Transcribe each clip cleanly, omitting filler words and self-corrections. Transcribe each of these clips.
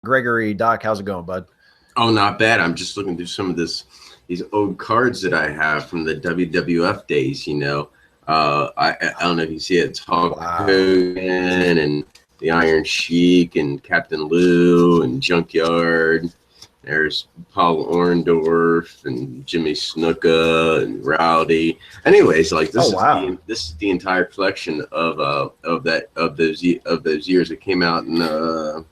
Gregory. Doc, how's it going, bud? Oh, not bad. I'm just looking through some of these old cards that I have from the WWF days. I don't know if you see it. It's Hulk Wow. Hogan and the Iron Sheik and Captain Lou and Junkyard. There's Paul Orndorff and Jimmy Snuka and Rowdy. Anyways, like Oh, wow. this is the entire collection of those years that came out in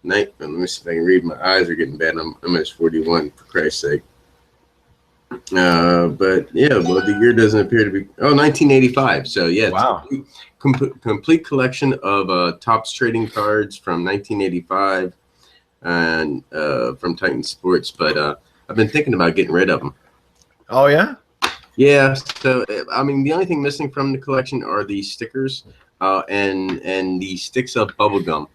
night. Let me see if I can read. My eyes are getting bad. I'm almost 41, for Christ's sake. But yeah, well, the year doesn't appear to be. Oh, 1985. So yeah, Wow. complete collection of Topps trading cards from 1985 and from Titan Sports. But I've been thinking about getting rid of them. Oh, yeah? Yeah. So I mean, the only thing missing from the collection are the stickers and the sticks of bubble gum.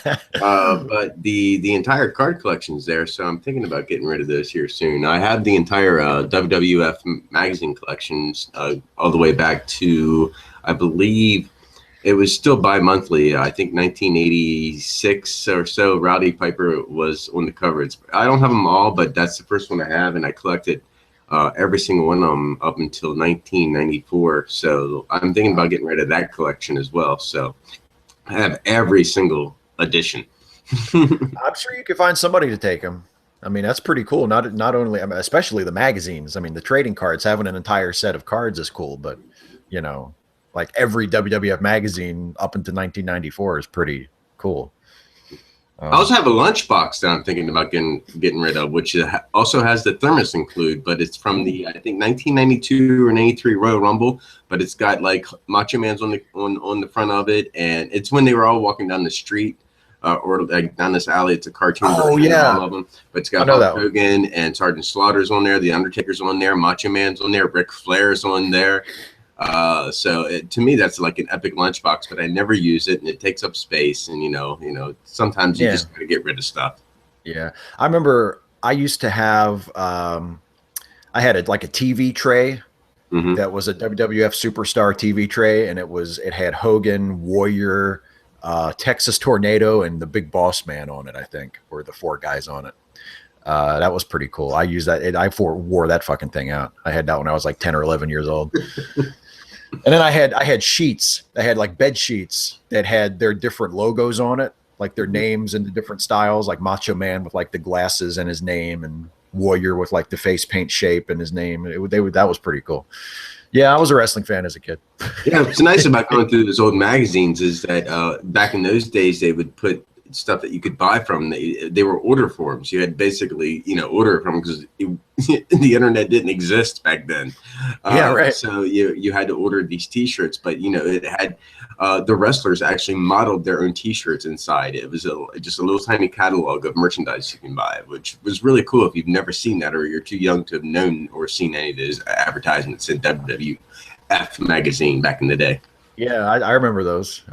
But the entire card collection is there, so I'm thinking about getting rid of those here soon. I have the entire WWF magazine collections all the way back to, I believe, it was still bi-monthly. I think 1986 or so. Rowdy Piper was on the cover. I don't have them all, but that's the first one I have, and I collected every single one of them up until 1994. So I'm thinking about getting rid of that collection as well. So I have every single edition. I'm sure you could find somebody to take them. I mean, that's pretty cool. Not only, I mean, especially the magazines. I mean, the trading cards, having an entire set of cards is cool, but you know, like every WWF magazine up until 1994 is pretty cool. I also have a lunchbox that I'm thinking about getting rid of, which also has the thermos include, but it's from the, I think, 1992 or 93 Royal Rumble, but it's got like Macho Man's on the front of it, and it's when they were all walking down the street or like down this alley. It's a cartoon version of all of them, but it's got Hulk Hogan and Sergeant Slaughter's on there, the Undertaker's on there, Macho Man's on there, Ric Flair's on there. To me, that's like an epic lunchbox, but I never use it, and it takes up space. And sometimes you just gotta get rid of stuff. Yeah, I remember I used to have I had like a TV tray that was a WWF Superstar TV tray, and it had Hogan, Warrior, Texas Tornado, and the Big Boss Man on it. I think were the four guys on it. That was pretty cool. I used that. I wore that fucking thing out. I had that when I was like 10 or 11 years old. And then I had sheets. I had like bed sheets that had their different logos on it, like their names and the different styles, like Macho Man with like the glasses and his name, and Warrior with like the face paint shape and his name. That was pretty cool. Yeah, I was a wrestling fan as a kid. Yeah, what's nice about going through those old magazines is that back in those days they would put stuff that you could buy from. They were order forms. You had basically order from, because the internet didn't exist back then. Yeah, right. So you had to order these T-shirts, but it had the wrestlers actually modeled their own T-shirts inside. It was just a little tiny catalog of merchandise you can buy, which was really cool if you've never seen that, or you're too young to have known or seen any of those advertisements in WWF magazine back in the day. Yeah, I remember those.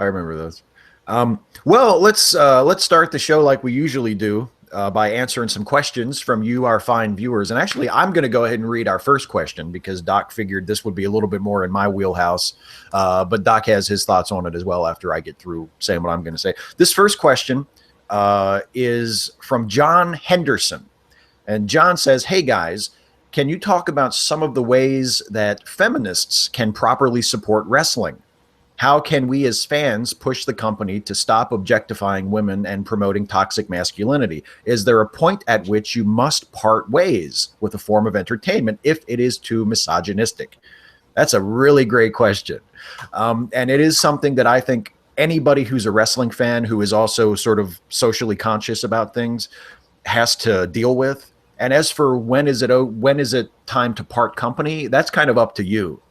Well, let's start the show like we usually do by answering some questions from you, our fine viewers. And actually, I'm going to go ahead and read our first question because Doc figured this would be a little bit more in my wheelhouse. But Doc has his thoughts on it as well after I get through saying what I'm going to say. This first question is from John Henderson. And John says, "Hey, guys, can you talk about some of the ways that feminists can properly support wrestling? How can we as fans push the company to stop objectifying women and promoting toxic masculinity? Is there a point at which you must part ways with a form of entertainment if it is too misogynistic?" That's a really great question. And it is something that I think anybody who's a wrestling fan who is also sort of socially conscious about things has to deal with. And as for when is it time to part company, that's kind of up to you.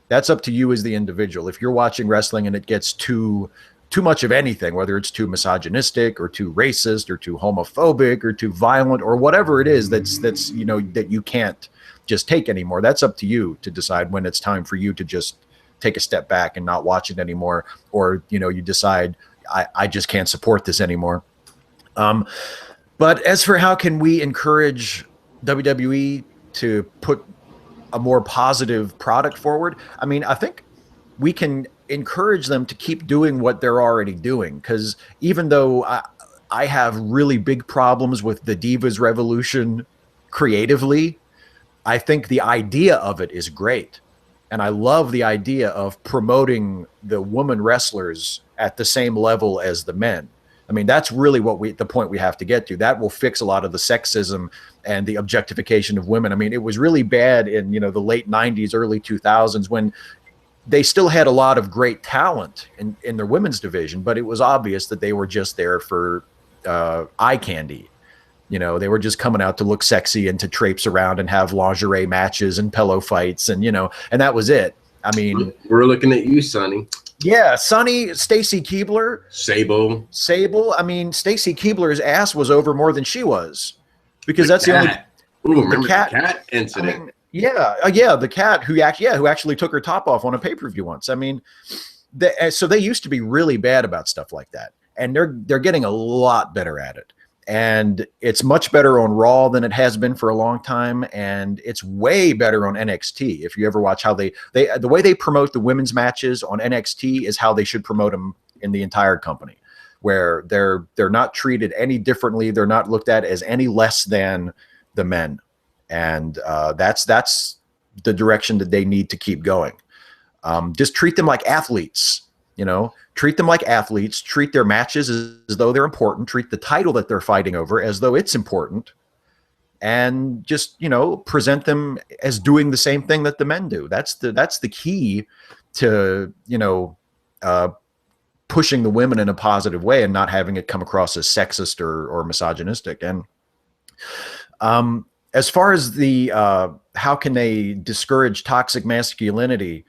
That's up to you as the individual. If you're watching wrestling and it gets too much of anything, whether it's too misogynistic or too racist or too homophobic or too violent or whatever it is that's that you can't just take anymore, that's up to you to decide when it's time for you to just take a step back and not watch it anymore, or you decide I just can't support this anymore. But as for how can we encourage WWE to put a more positive product forward, I mean, I think we can encourage them to keep doing what they're already doing, because even though I have really big problems with the Divas Revolution creatively. I think the idea of it is great. And I love the idea of promoting the woman wrestlers at the same level as the men. I mean, that's really the point we have to get to. That will fix a lot of the sexism and the objectification of women. I mean, it was really bad in, the late 90s, early 2000s when they still had a lot of great talent in their women's division, but it was obvious that they were just there for eye candy. They were just coming out to look sexy and to traipse around and have lingerie matches and pillow fights and that was it. I mean, we're looking at you, Sonny. Yeah, Sonny, Stacy Keibler. Sable. I mean, Stacy Keibler's ass was over more than she was. Because that's the only... Ooh, remember the cat incident? I mean, yeah, the cat who actually took her top off on a pay-per-view once. I mean, so they used to be really bad about stuff like that. And they're getting a lot better at it. And it's much better on Raw than it has been for a long time, and it's way better on NXT. If you ever watch how the way they promote the women's matches on NXT is how they should promote them in the entire company, where they're not treated any differently. They're not looked at as any less than the men, and that's the direction that they need to keep going. Just treat them like athletes. Treat them like athletes, treat their matches as though they're important, treat the title that they're fighting over as though it's important, and just, present them as doing the same thing that the men do. That's the key to, pushing the women in a positive way and not having it come across as sexist or misogynistic. And as far as the how can they discourage toxic masculinity,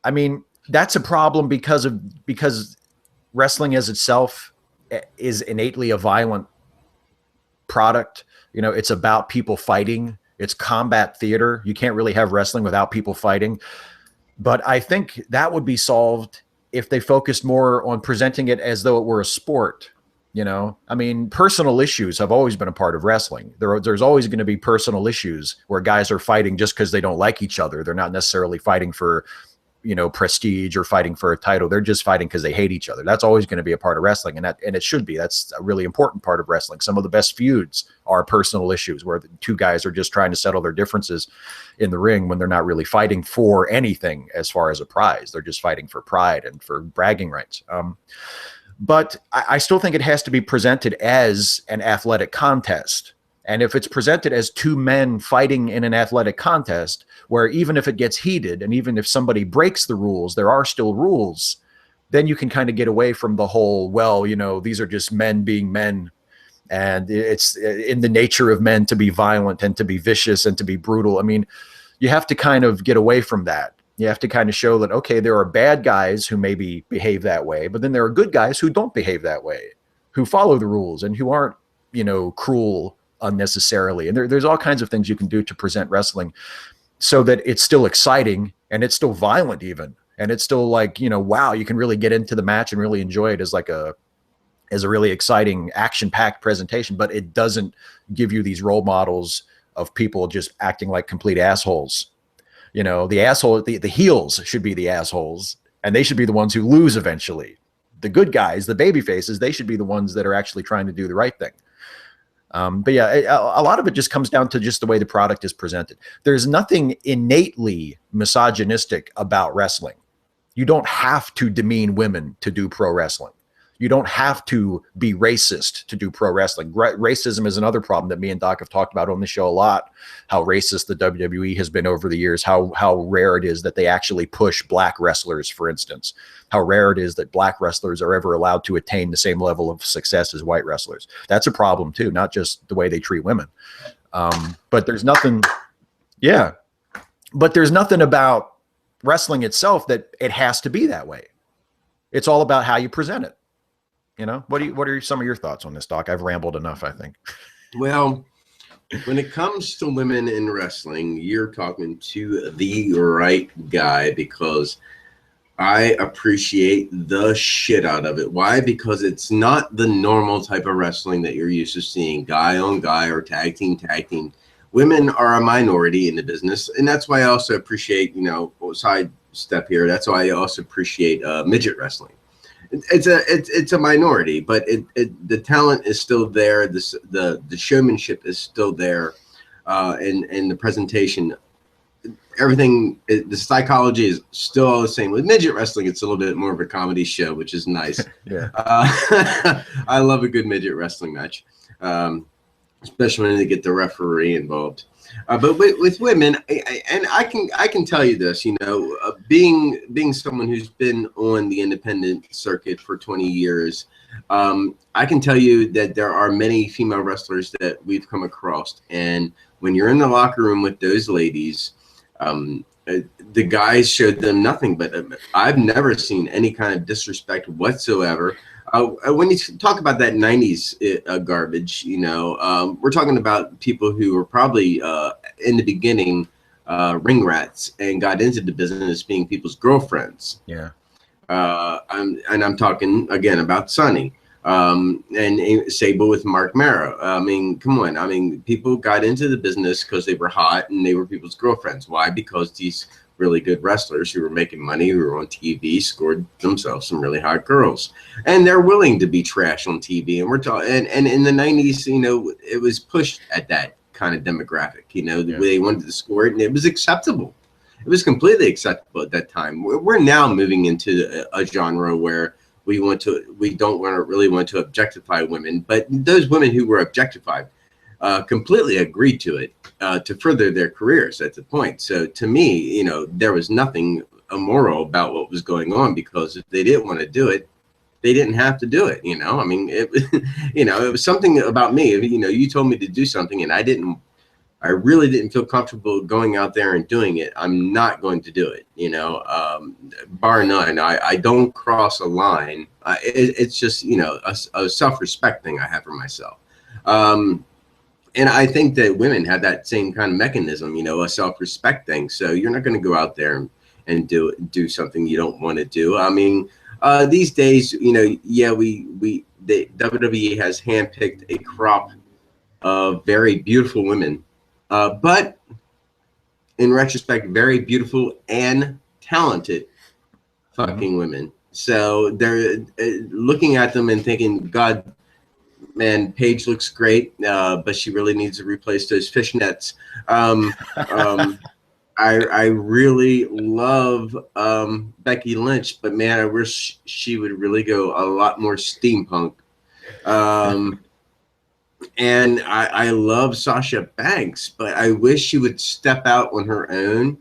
I mean, that's a problem because wrestling as itself is innately a violent product. It's about people fighting. It's combat theater. You can't really have wrestling without people fighting. But I think that would be solved if they focused more on presenting it as though it were a sport. I mean, personal issues have always been a part of wrestling. There's always going to be personal issues where guys are fighting just because they don't like each other. They're not necessarily fighting for prestige or fighting for a title. They're just fighting because they hate each other. That's always going to be a part of wrestling, and it should be. That's a really important part of wrestling. Some of the best feuds are personal issues where the two guys are just trying to settle their differences in the ring when they're not really fighting for anything as far as a prize. They're just fighting for pride and for bragging rights. But I still think it has to be presented as an athletic contest. And if it's presented as two men fighting in an athletic contest, where even if it gets heated and even if somebody breaks the rules, there are still rules, then you can kind of get away from the whole, these are just men being men. And it's in the nature of men to be violent and to be vicious and to be brutal. I mean, you have to kind of get away from that. You have to kind of show that, okay, there are bad guys who maybe behave that way, but then there are good guys who don't behave that way, who follow the rules and who aren't, cruel unnecessarily. And there's all kinds of things you can do to present wrestling so that it's still exciting and it's still violent even. And it's still like, wow, you can really get into the match and really enjoy it as a really exciting action-packed presentation, but it doesn't give you these role models of people just acting like complete assholes. The heels should be the assholes, and they should be the ones who lose eventually. The good guys, the baby faces, they should be the ones that are actually trying to do the right thing. But yeah, a lot of it just comes down to just the way the product is presented. There's nothing innately misogynistic about wrestling. You don't have to demean women to do pro wrestling. You don't have to be racist to do pro wrestling. Racism is another problem that me and Doc have talked about on the show a lot, how racist the WWE has been over the years, how rare it is that they actually push black wrestlers, for instance, how rare it is that black wrestlers are ever allowed to attain the same level of success as white wrestlers. That's a problem too, not just the way they treat women. But there's nothing about wrestling itself that it has to be that way. It's all about how you present it. What are some of your thoughts on this, Doc? I've rambled enough, I think. Well, when it comes to women in wrestling, you're talking to the right guy, because I appreciate the shit out of it. Why? Because it's not the normal type of wrestling that you're used to seeing, guy on guy or tag team. Women are a minority in the business, and that's why I also appreciate, side step here, that's why I also appreciate midget wrestling. it's a minority, but the talent is still there. The showmanship is still there, and the presentation, everything, the psychology is still all the same. With midget wrestling, it's a little bit more of a comedy show, which is nice. Yeah. I love a good midget wrestling match, especially when they get the referee involved. But with women, and I can tell you this, being someone who's been on the independent circuit for 20 years, I can tell you that there are many female wrestlers that we've come across, and when you're in the locker room with those ladies, the guys showed them nothing but I've never seen any kind of disrespect whatsoever. When you talk about that 90s garbage, we're talking about people who were probably in the beginning ring rats and got into the business being people's girlfriends. Yeah. I'm talking again about Sonny. And Sable with Mark Mara. I mean, come on. I mean, people got into the business because they were hot and they were people's girlfriends. Why? Because these really good wrestlers who were making money, who were on TV, scored themselves some really hot girls, and they're willing to be trash on TV. And we're talking, and in the 90s, it was pushed at that kind of demographic. The way they wanted to score it, and it was acceptable. It was completely acceptable at that time. We're now moving into a genre where we don't really want to objectify women, but those women who were objectified completely agreed to it to further their careers at the point. So to me, there was nothing immoral about what was going on, because if they didn't want to do it, they didn't have to do it. I mean, it was something about me. You told me to do something and I really didn't feel comfortable going out there and doing it. I'm not going to do it, bar none. I don't cross a line. It's just, a self-respect thing I have for myself. And I think that women have that same kind of mechanism, a self-respect thing. So you're not going to go out there and do something you don't want to do. I mean, these days, the WWE has handpicked a crop of very beautiful women. But in retrospect, very beautiful and talented fucking women. So they're looking at them and thinking, God, man, Paige looks great, but she really needs to replace those fishnets. I really love Becky Lynch, but man, I wish she would really go a lot more steampunk. And I love Sasha Banks, but I wish she would step out on her own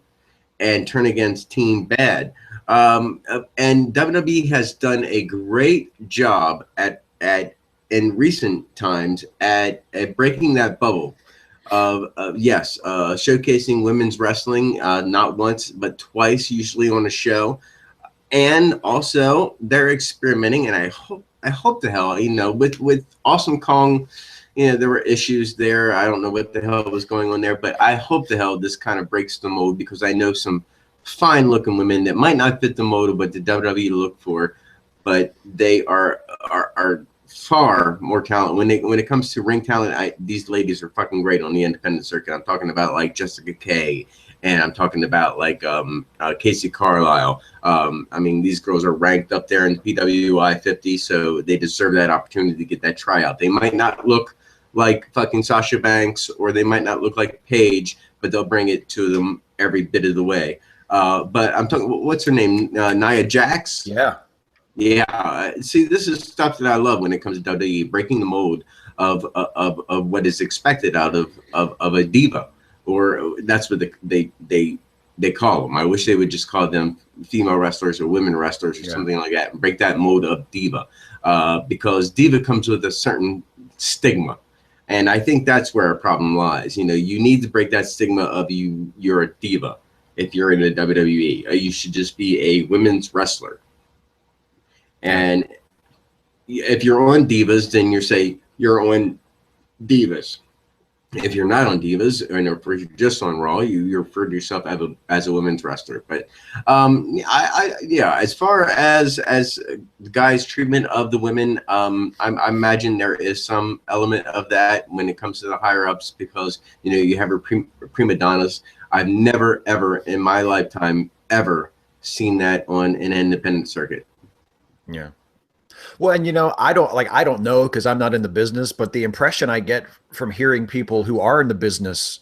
and turn against Team Bad. And WWE has done a great job in recent times at breaking that bubble of showcasing women's wrestling, not once but twice, usually on a show. And also they're experimenting, and I hope the hell, with Awesome Kong. There were issues there. I don't know what the hell was going on there, but I hope the hell this kind of breaks the mold, because I know some fine-looking women that might not fit the mold of what the WWE look for, but they are far more talent. When it comes to ring talent, these ladies are fucking great on the independent circuit. I'm talking about like Jessica Kay, and I'm talking about like Casey Carlisle. I mean, these girls are ranked up there in PWI 50, so they deserve that opportunity to get that tryout. They might not look like fucking Sasha Banks, or they might not look like Paige, but they'll bring it to them every bit of the way. But I'm talking, what's her name? Nia Jax? Yeah. Yeah. See, this is stuff that I love when it comes to WWE, breaking the mold of what is expected out of a diva, or that's what they call them. I wish they would just call them female wrestlers or women wrestlers or something like that, and break that mold of diva, because diva comes with a certain stigma. And I think that's where our problem lies. You need to break that stigma of you're a diva. If you're in the WWE, you should just be a women's wrestler. And if you're on Divas, then you're on Divas. If you're not on Divas, or if you're just on Raw, you refer to yourself as a women's wrestler. But as far as the guys' treatment of the women, I imagine there is some element of that when it comes to the higher ups, because you have your prima donnas. I've never ever in my lifetime ever seen that on an independent circuit. Yeah. Well, and I don't know because I'm not in the business, but the impression I get from hearing people who are in the business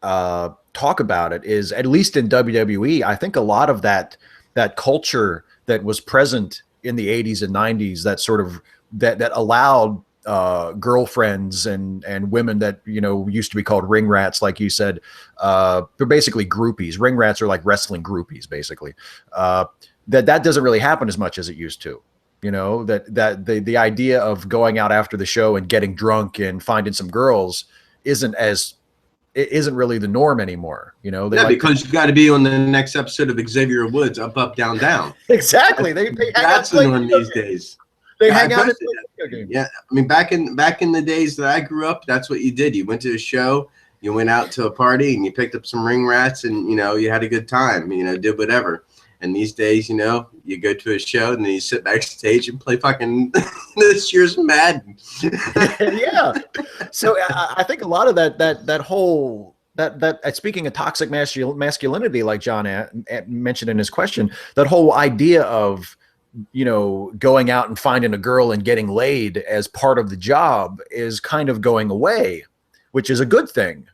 talk about it is, at least in WWE, I think a lot of that culture that was present in the 80s and 90s, that sort of that allowed girlfriends and women that used to be called ring rats, like you said, they're basically groupies. Ring rats are like wrestling groupies, basically. That doesn't really happen as much as it used to. That the idea of going out after the show and getting drunk and finding some girls isn't really the norm anymore. Because you got to be on the next episode of Xavier Woods, Up, Up, Down, Down. Exactly. They hang That's out the norm these days. They hang out and play video games. Yeah, I mean, back in the days that I grew up, that's what you did. You went to a show, you went out to a party, and you picked up some ring rats, and you had a good time. Did whatever. And these days, you go to a show and then you sit backstage and play fucking this year's Madden. Yeah. So I think a lot of that whole speaking of toxic masculinity, like John mentioned in his question, that whole idea of going out and finding a girl and getting laid as part of the job is kind of going away, which is a good thing.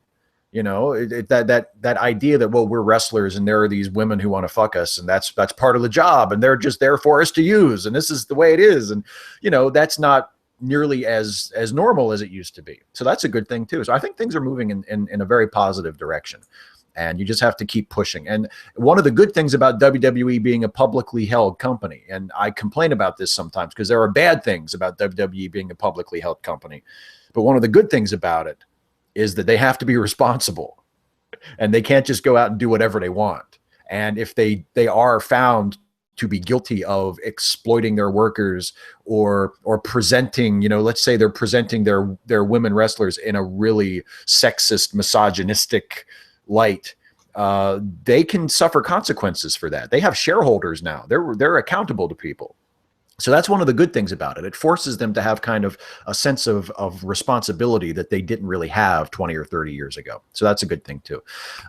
That idea that, well, we're wrestlers and there are these women who want to fuck us, and that's part of the job, and they're just there for us to use, and this is the way it is, and that's not nearly as normal as it used to be. So that's a good thing too. So I think things are moving in a very positive direction, and you just have to keep pushing. And one of the good things about WWE being a publicly held company, and I complain about this sometimes because there are bad things about WWE being a publicly held company, but one of the good things about it is that they have to be responsible, and they can't just go out and do whatever they want. And if they are found to be guilty of exploiting their workers or presenting, let's say they're presenting their women wrestlers in a really sexist, misogynistic light, they can suffer consequences for that. They have shareholders now. They're accountable to people. So that's one of the good things about it. It forces them to have kind of a sense of responsibility that they didn't really have 20 or 30 years ago. So that's a good thing too.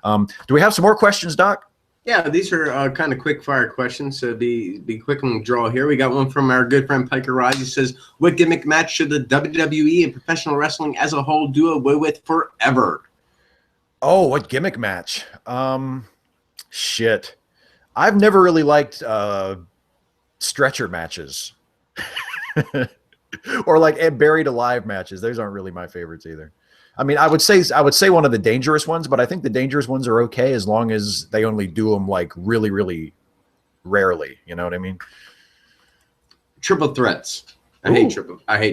Do we have some more questions, Doc? Yeah, these are kind of quick fire questions. So be quick on the draw here. We got one from our good friend Piker Rise. He says, what gimmick match should the WWE and professional wrestling as a whole do away with forever? Oh, what gimmick match? Shit. I've never really liked stretcher matches or like buried alive matches. Those aren't really my favorites either. I mean, I would say one of the dangerous ones, but I think the dangerous ones are okay as long as they only do them like really, really rarely. You know what I mean? Triple threats. I hate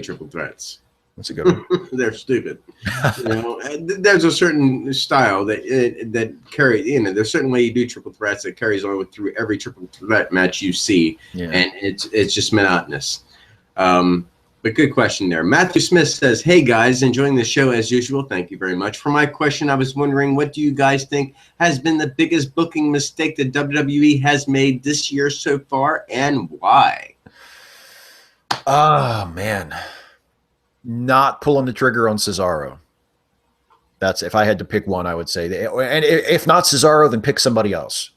triple threats. That's a good one. They're stupid. There's a certain style that carry. There's a certain way you do triple threats that carries on through every triple threat match you see, and it's just monotonous. But good question there. Matthew Smith says, "Hey guys, enjoying the show as usual. Thank you very much. For my question, I was wondering, what do you guys think has been the biggest booking mistake that WWE has made this year so far, and why?" Oh man. Not pulling the trigger on Cesaro. That's, if I had to pick one, I would say. And if not Cesaro, then pick somebody else.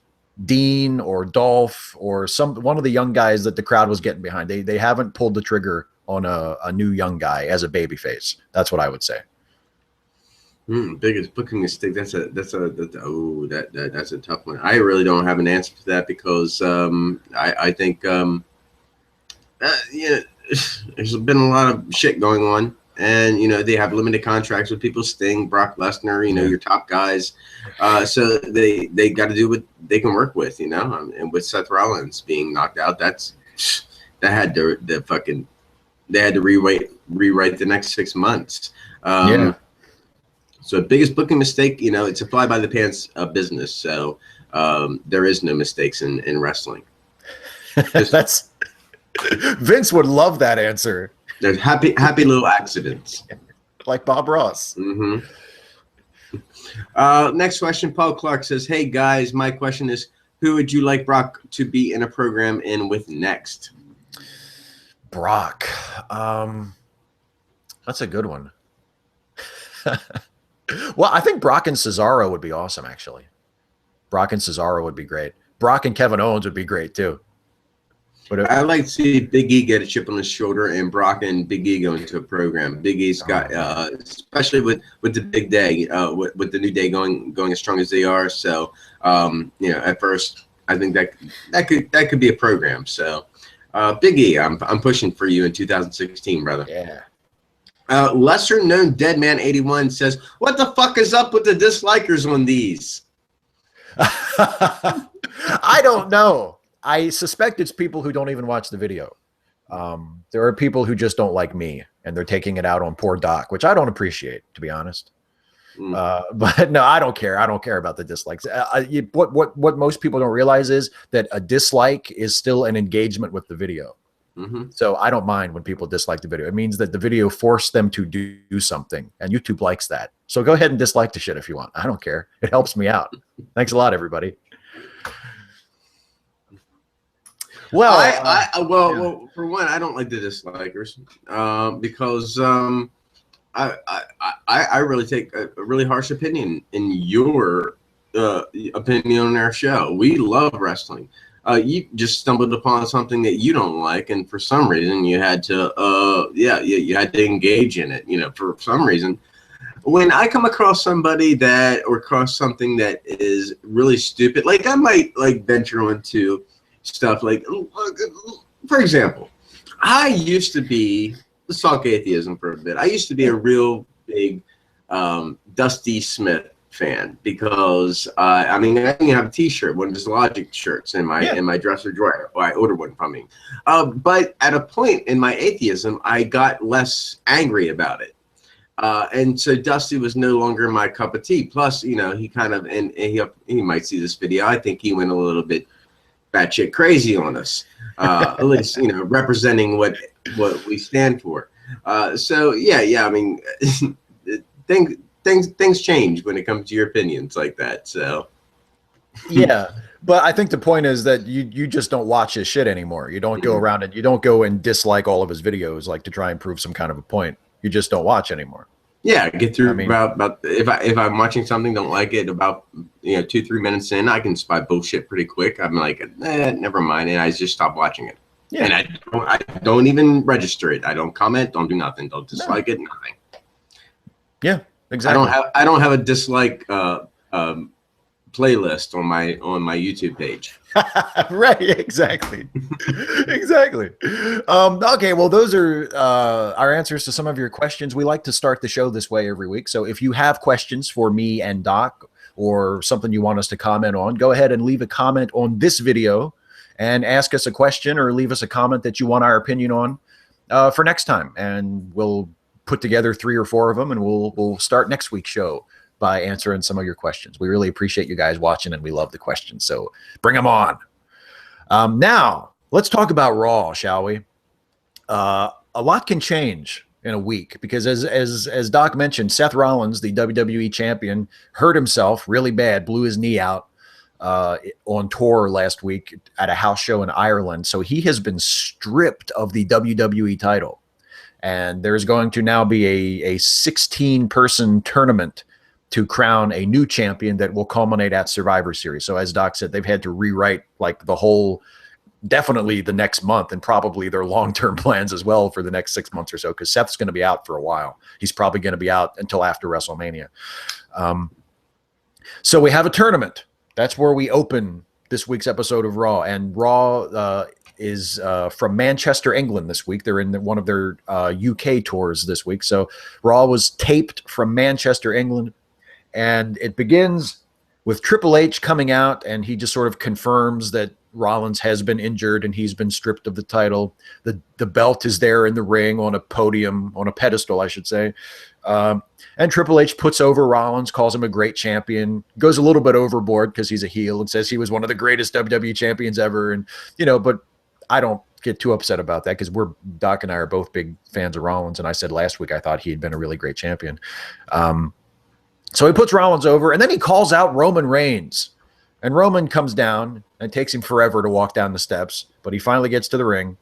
Dean or Dolph or one of the young guys that the crowd was getting behind. They haven't pulled the trigger on a new young guy as a babyface. That's what I would say. Biggest booking mistake. That's a tough one. I really don't have an answer to that because I think there's been a lot of shit going on, and they have limited contracts with people. Sting, Brock Lesnar, your top guys. So they got to do what they can work with, and with Seth Rollins being knocked out, they had to rewrite the next 6 months. So biggest booking mistake, it's a fly by the pants business. So there is no mistakes in wrestling. That's Vince would love that answer. There's happy little accidents. Like Bob Ross. Mm-hmm. Next question, Paul Clark says, "Hey guys, my question is, who would you like Brock to be in a program with next?" Brock. That's a good one. Well, I think Brock and Cesaro would be awesome, actually. Brock and Cesaro would be great. Brock and Kevin Owens would be great too. But I like to see Big E get a chip on his shoulder and Brock and Big E go into a program. Big E's got, especially with the big day, with the New Day going as strong as they are. So, at first, I think that could be a program. So, Big E, I'm pushing for you in 2016, brother. Yeah. Lesser known Deadman 81 says, "What the fuck is up with the dislikers on these?" I don't know. I suspect it's people who don't even watch the video. There are people who just don't like me, and they're taking it out on poor Doc, which I don't appreciate, to be honest. But no, I don't care. I don't care about the dislikes. What most people don't realize is that a dislike is still an engagement with the video. So I don't mind when people dislike the video. It means that the video forced them to do something, and YouTube likes that. So go ahead and dislike the shit if you want. I don't care. It helps me out. Thanks a lot, everybody. Well, well, for one, I don't like the dislikers because I really take a really harsh opinion in your opinion on our show. We love wrestling. You just stumbled upon something that you don't like, and for some reason you had to you had to engage in it. For some reason. When I come across somebody or across something that is really stupid, like I might venture into stuff like, for example, I used to be, let's talk atheism for a bit. I used to be a real big Dusty Smith fan because I didn't have a T-shirt, one of his Logic shirts in my dresser drawer. Well, I ordered one from him. But at a point in my atheism, I got less angry about it. And so Dusty was no longer my cup of tea. Plus, he kind of, and he might see this video, I think he went a little bit batshit crazy on us, at least, representing what we stand for. So yeah. I mean, things change when it comes to your opinions like that. So yeah, but I think the point is that you just don't watch his shit anymore. You don't go around and you don't go and dislike all of his videos like to try and prove some kind of a point. You just don't watch anymore. Yeah, get through about if I'm watching something, don't like it, about 2-3 minutes in, I can spot bullshit pretty quick. I'm like, never mind, and I just stop watching it. Yeah, and I don't even register it. I don't comment, don't do nothing, don't dislike it, nothing. Yeah, exactly. I don't have a dislike playlist on my YouTube page. Right, exactly. Exactly. Okay, well, those are our answers to some of your questions. We like to start the show this way every week. So if you have questions for me and Doc or something you want us to comment on, go ahead and leave a comment on this video and ask us a question or leave us a comment that you want our opinion on for next time. And we'll put together 3 or 4 of them, and we'll start next week's show by answering some of your questions. We really appreciate you guys watching, and we love the questions. So bring them on. Now, let's talk about Raw, shall we? A lot can change in a week because as Doc mentioned, Seth Rollins, the WWE Champion, hurt himself really bad, blew his knee out on tour last week at a house show in Ireland. So he has been stripped of the WWE title. And there's going to now be a 16-person tournament to crown a new champion that will culminate at Survivor Series. So as Doc said, they've had to rewrite the whole, definitely the next month, and probably their long-term plans as well for the next 6 months or so, because Seth's going to be out for a while. He's probably going to be out until after WrestleMania. So we have a tournament. That's where we open this week's episode of Raw. And Raw is from Manchester, England this week. They're in one of their UK tours this week. So Raw was taped from Manchester, England. And it begins with Triple H coming out, and he just sort of confirms that Rollins has been injured and he's been stripped of the title. The belt is there in the ring on a podium, on a pedestal, I should say. And Triple H puts over Rollins, calls him a great champion, goes a little bit overboard because he's a heel and says he was one of the greatest WWE champions ever. And, but I don't get too upset about that because Doc and I are both big fans of Rollins. And I said last week I thought he had been a really great champion. So he puts Rollins over, and then he calls out Roman Reigns. And Roman comes down, and it takes him forever to walk down the steps, but he finally gets to the ring.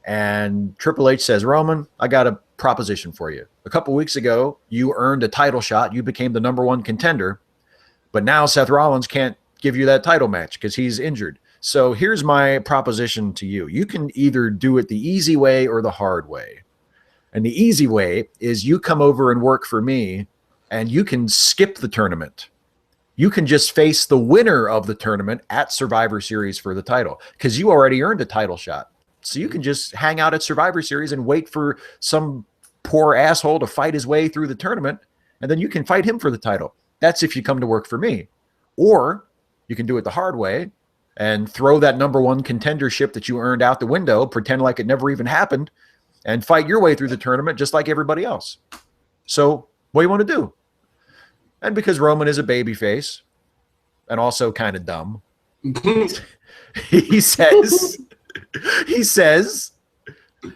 And Triple H says, Roman, I got a proposition for you. A couple weeks ago, you earned a title shot. You became the #1 contender. But now Seth Rollins can't give you that title match because he's injured. So here's my proposition to you. You can either do it the easy way or the hard way. And the easy way is you come over and work for me and you can skip the tournament. You can just face the winner of the tournament at Survivor Series for the title because you already earned a title shot. So you can just hang out at Survivor Series and wait for some poor asshole to fight his way through the tournament, and then you can fight him for the title. That's if you come to work for me. Or you can do it the hard way and throw that number one contendership that you earned out the window, pretend like it never even happened, and fight your way through the tournament just like everybody else. So what do you want to do? And because Roman is a babyface and also kind of dumb, he says,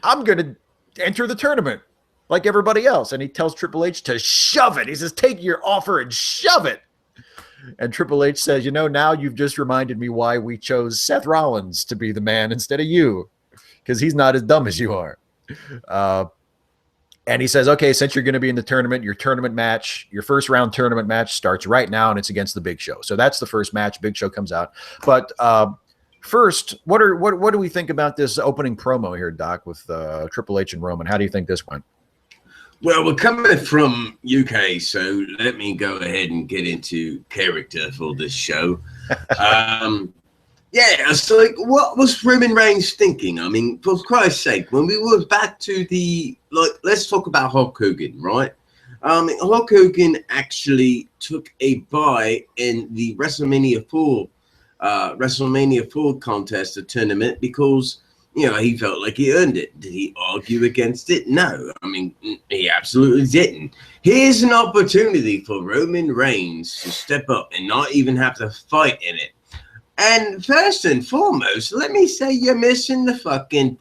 I'm going to enter the tournament like everybody else. And he tells Triple H to shove it. He says, take your offer and shove it. And Triple H says, now you've just reminded me why we chose Seth Rollins to be the man instead of you, because he's not as dumb as you are. And he says, okay, since you're going to be in the tournament, your tournament match, your first round tournament match starts right now, and it's against the Big Show. So that's the first match. Big Show comes out. But first, what do we think about this opening promo here, Doc, with Triple H and Roman? How do you think this went? Well, we're coming from UK, so let me go ahead and get into character for this show. Yeah, it's like, what was Roman Reigns thinking? I mean, for Christ's sake, when we were back to let's talk about Hulk Hogan, right? Hulk Hogan actually took a bye in the WrestleMania 4 contest, a tournament, because, he felt like he earned it. Did he argue against it? No. I mean, he absolutely didn't. Here's an opportunity for Roman Reigns to step up and not even have to fight in it. And first and foremost, let me say you're missing the fucking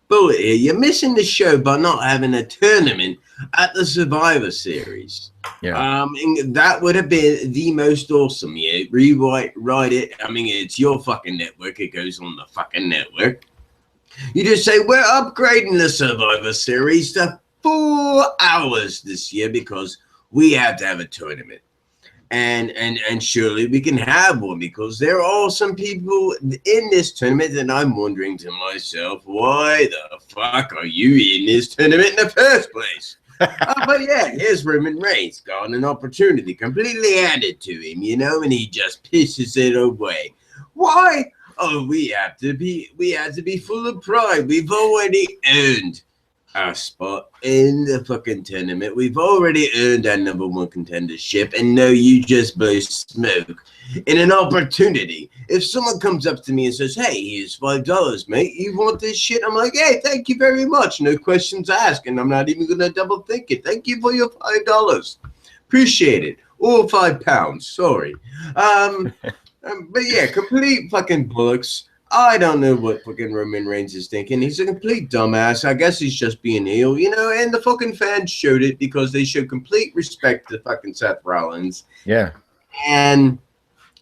bullet here. You're missing the show by not having a tournament at the Survivor Series. Yeah. And that would have been the most awesome. Yeah, rewrite it. I mean, it's your fucking network. It goes on the fucking network. You just say, we're upgrading the Survivor Series to 4 hours this year because we have to have a tournament. And surely we can have one, because there are some people in this tournament, and I'm wondering to myself, why the fuck are you in this tournament in the first place? But yeah, here's Roman Reigns, got an opportunity completely handed to him, and he just pisses it away. Why? Oh, we have to be full of pride. We've already earned our spot in the fucking tournament. We've already earned our number one contendership, and no, you just blow smoke in an opportunity. If someone comes up to me and says, hey, here's $5, mate, you want this shit? I'm like, hey, thank you very much. No questions asked, and I'm not even gonna double think it. Thank you for your $5. Appreciate it. Or £5, sorry. But yeah, complete fucking bullocks. I don't know what fucking Roman Reigns is thinking. He's a complete dumbass. I guess he's just being ill, and the fucking fans showed it because they showed complete respect to fucking Seth Rollins. Yeah. And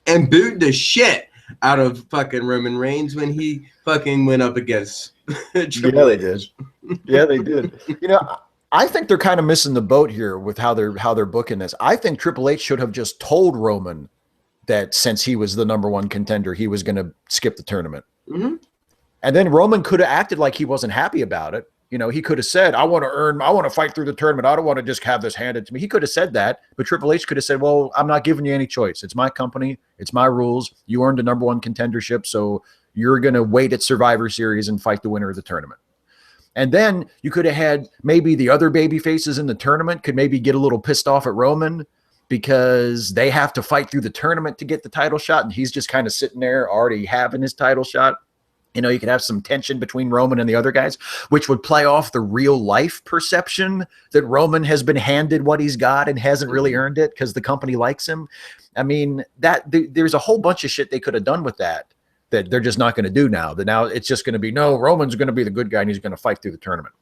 booed the shit out of fucking Roman Reigns when he fucking went up against Triple H. They did. Yeah, they did. I think they're kind of missing the boat here with how they're booking this. I think Triple H should have just told Roman that since he was the number one contender, he was going to skip the tournament. Mm-hmm. And then Roman could have acted like he wasn't happy about it. He could have said, I want to fight through the tournament. I don't want to just have this handed to me. He could have said that, but Triple H could have said, well, I'm not giving you any choice. It's my company. It's my rules. You earned a number one contendership, so you're going to wait at Survivor Series and fight the winner of the tournament. And then you could have had maybe the other baby faces in the tournament could maybe get a little pissed off at Roman because they have to fight through the tournament to get the title shot, and he's just kind of sitting there already having his title shot. You could have some tension between Roman and the other guys, which would play off the real life perception that Roman has been handed what he's got and hasn't really earned it because the company likes him. I mean, there's a whole bunch of shit they could have done with that they're just not going to do now. That now it's just going to be, no, Roman's going to be the good guy and he's going to fight through the tournament.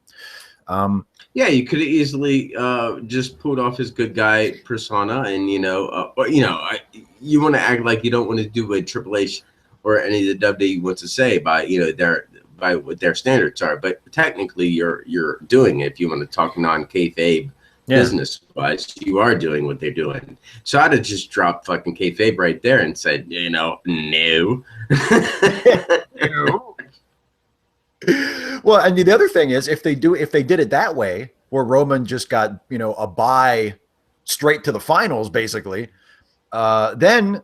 Yeah, you could have easily just pulled off his good guy persona, and you want to act like you don't want to do what Triple H or any of the WWE wants to say by what their standards are, but technically you're doing it if you want to talk non-kayfabe business-wise, you are doing what they're doing. So I'd have just dropped fucking kayfabe right there and said, no. No. Well, and the other thing is, if they did it that way, where Roman just got, a bye straight to the finals, basically, then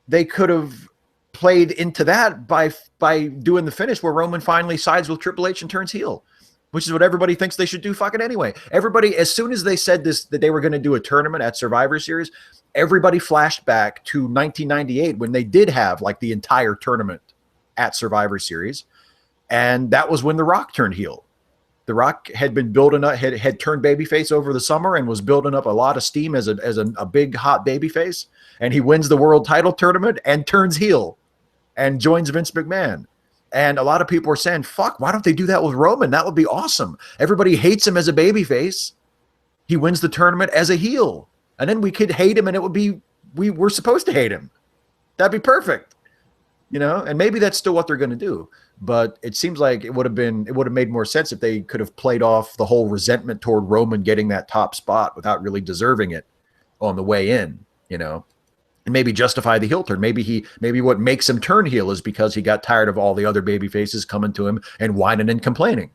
they could have played into that by doing the finish where Roman finally sides with Triple H and turns heel, which is what everybody thinks they should do fucking anyway. Everybody, as soon as they said that they were going to do a tournament at Survivor Series, everybody flashed back to 1998 when they did have like the entire tournament at Survivor Series. And that was when The Rock turned heel. The Rock had been building up, had turned babyface over the summer and was building up a lot of steam as a big hot babyface. And he wins the world title tournament and turns heel and joins Vince McMahon. And a lot of people are saying, fuck, why don't they do that with Roman? That would be awesome. Everybody hates him as a babyface. He wins the tournament as a heel. And then we could hate him and it would be, we're supposed to hate him. That'd be perfect. And maybe that's still what they're going to do. But it seems like it would have made more sense if they could have played off the whole resentment toward Roman getting that top spot without really deserving it on the way in, and maybe justify the heel turn. Maybe what makes him turn heel is because he got tired of all the other baby faces coming to him and whining and complaining,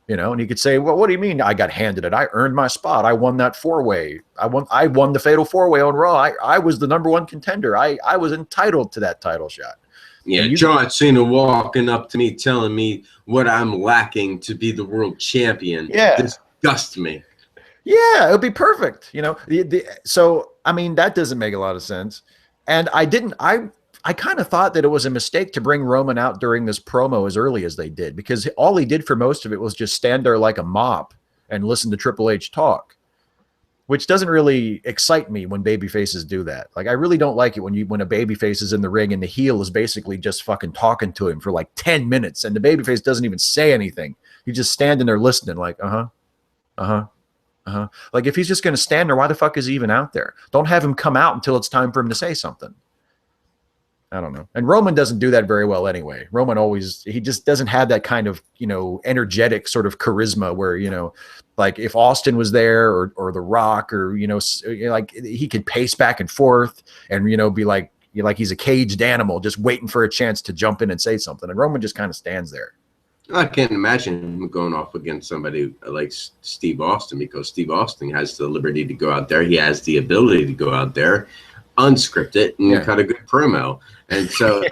and he could say, well, what do you mean I got handed it? I earned my spot. I won that 4-way. I won the fatal 4-way on Raw. I was the number one contender. I was entitled to that title shot. Yeah, John Cena walking up to me telling me what I'm lacking to be the world champion. Yeah. Disgusts me. Yeah, it would be perfect. So, I mean, that doesn't make a lot of sense. And I kind of thought that it was a mistake to bring Roman out during this promo as early as they did, because all he did for most of it was just stand there like a mop and listen to Triple H talk, which doesn't really excite me when baby faces do that. Like, I really don't like it when a baby face is in the ring and the heel is basically just fucking talking to him for like 10 minutes and the baby face doesn't even say anything. You just standing there listening like, Like, if he's just going to stand there, why the fuck is he even out there? Don't have him come out until it's time for him to say something. I don't know. And Roman doesn't do that very well anyway. Roman he just doesn't have that kind of, energetic sort of charisma where, like if Austin was there or The Rock or, like he could pace back and forth and, be like he's a caged animal just waiting for a chance to jump in and say something. And Roman just kind of stands there. I can't imagine him going off against somebody like Steve Austin, because Steve Austin has the liberty to go out there. He has the ability to go out there, unscripted, and cut a good promo. And so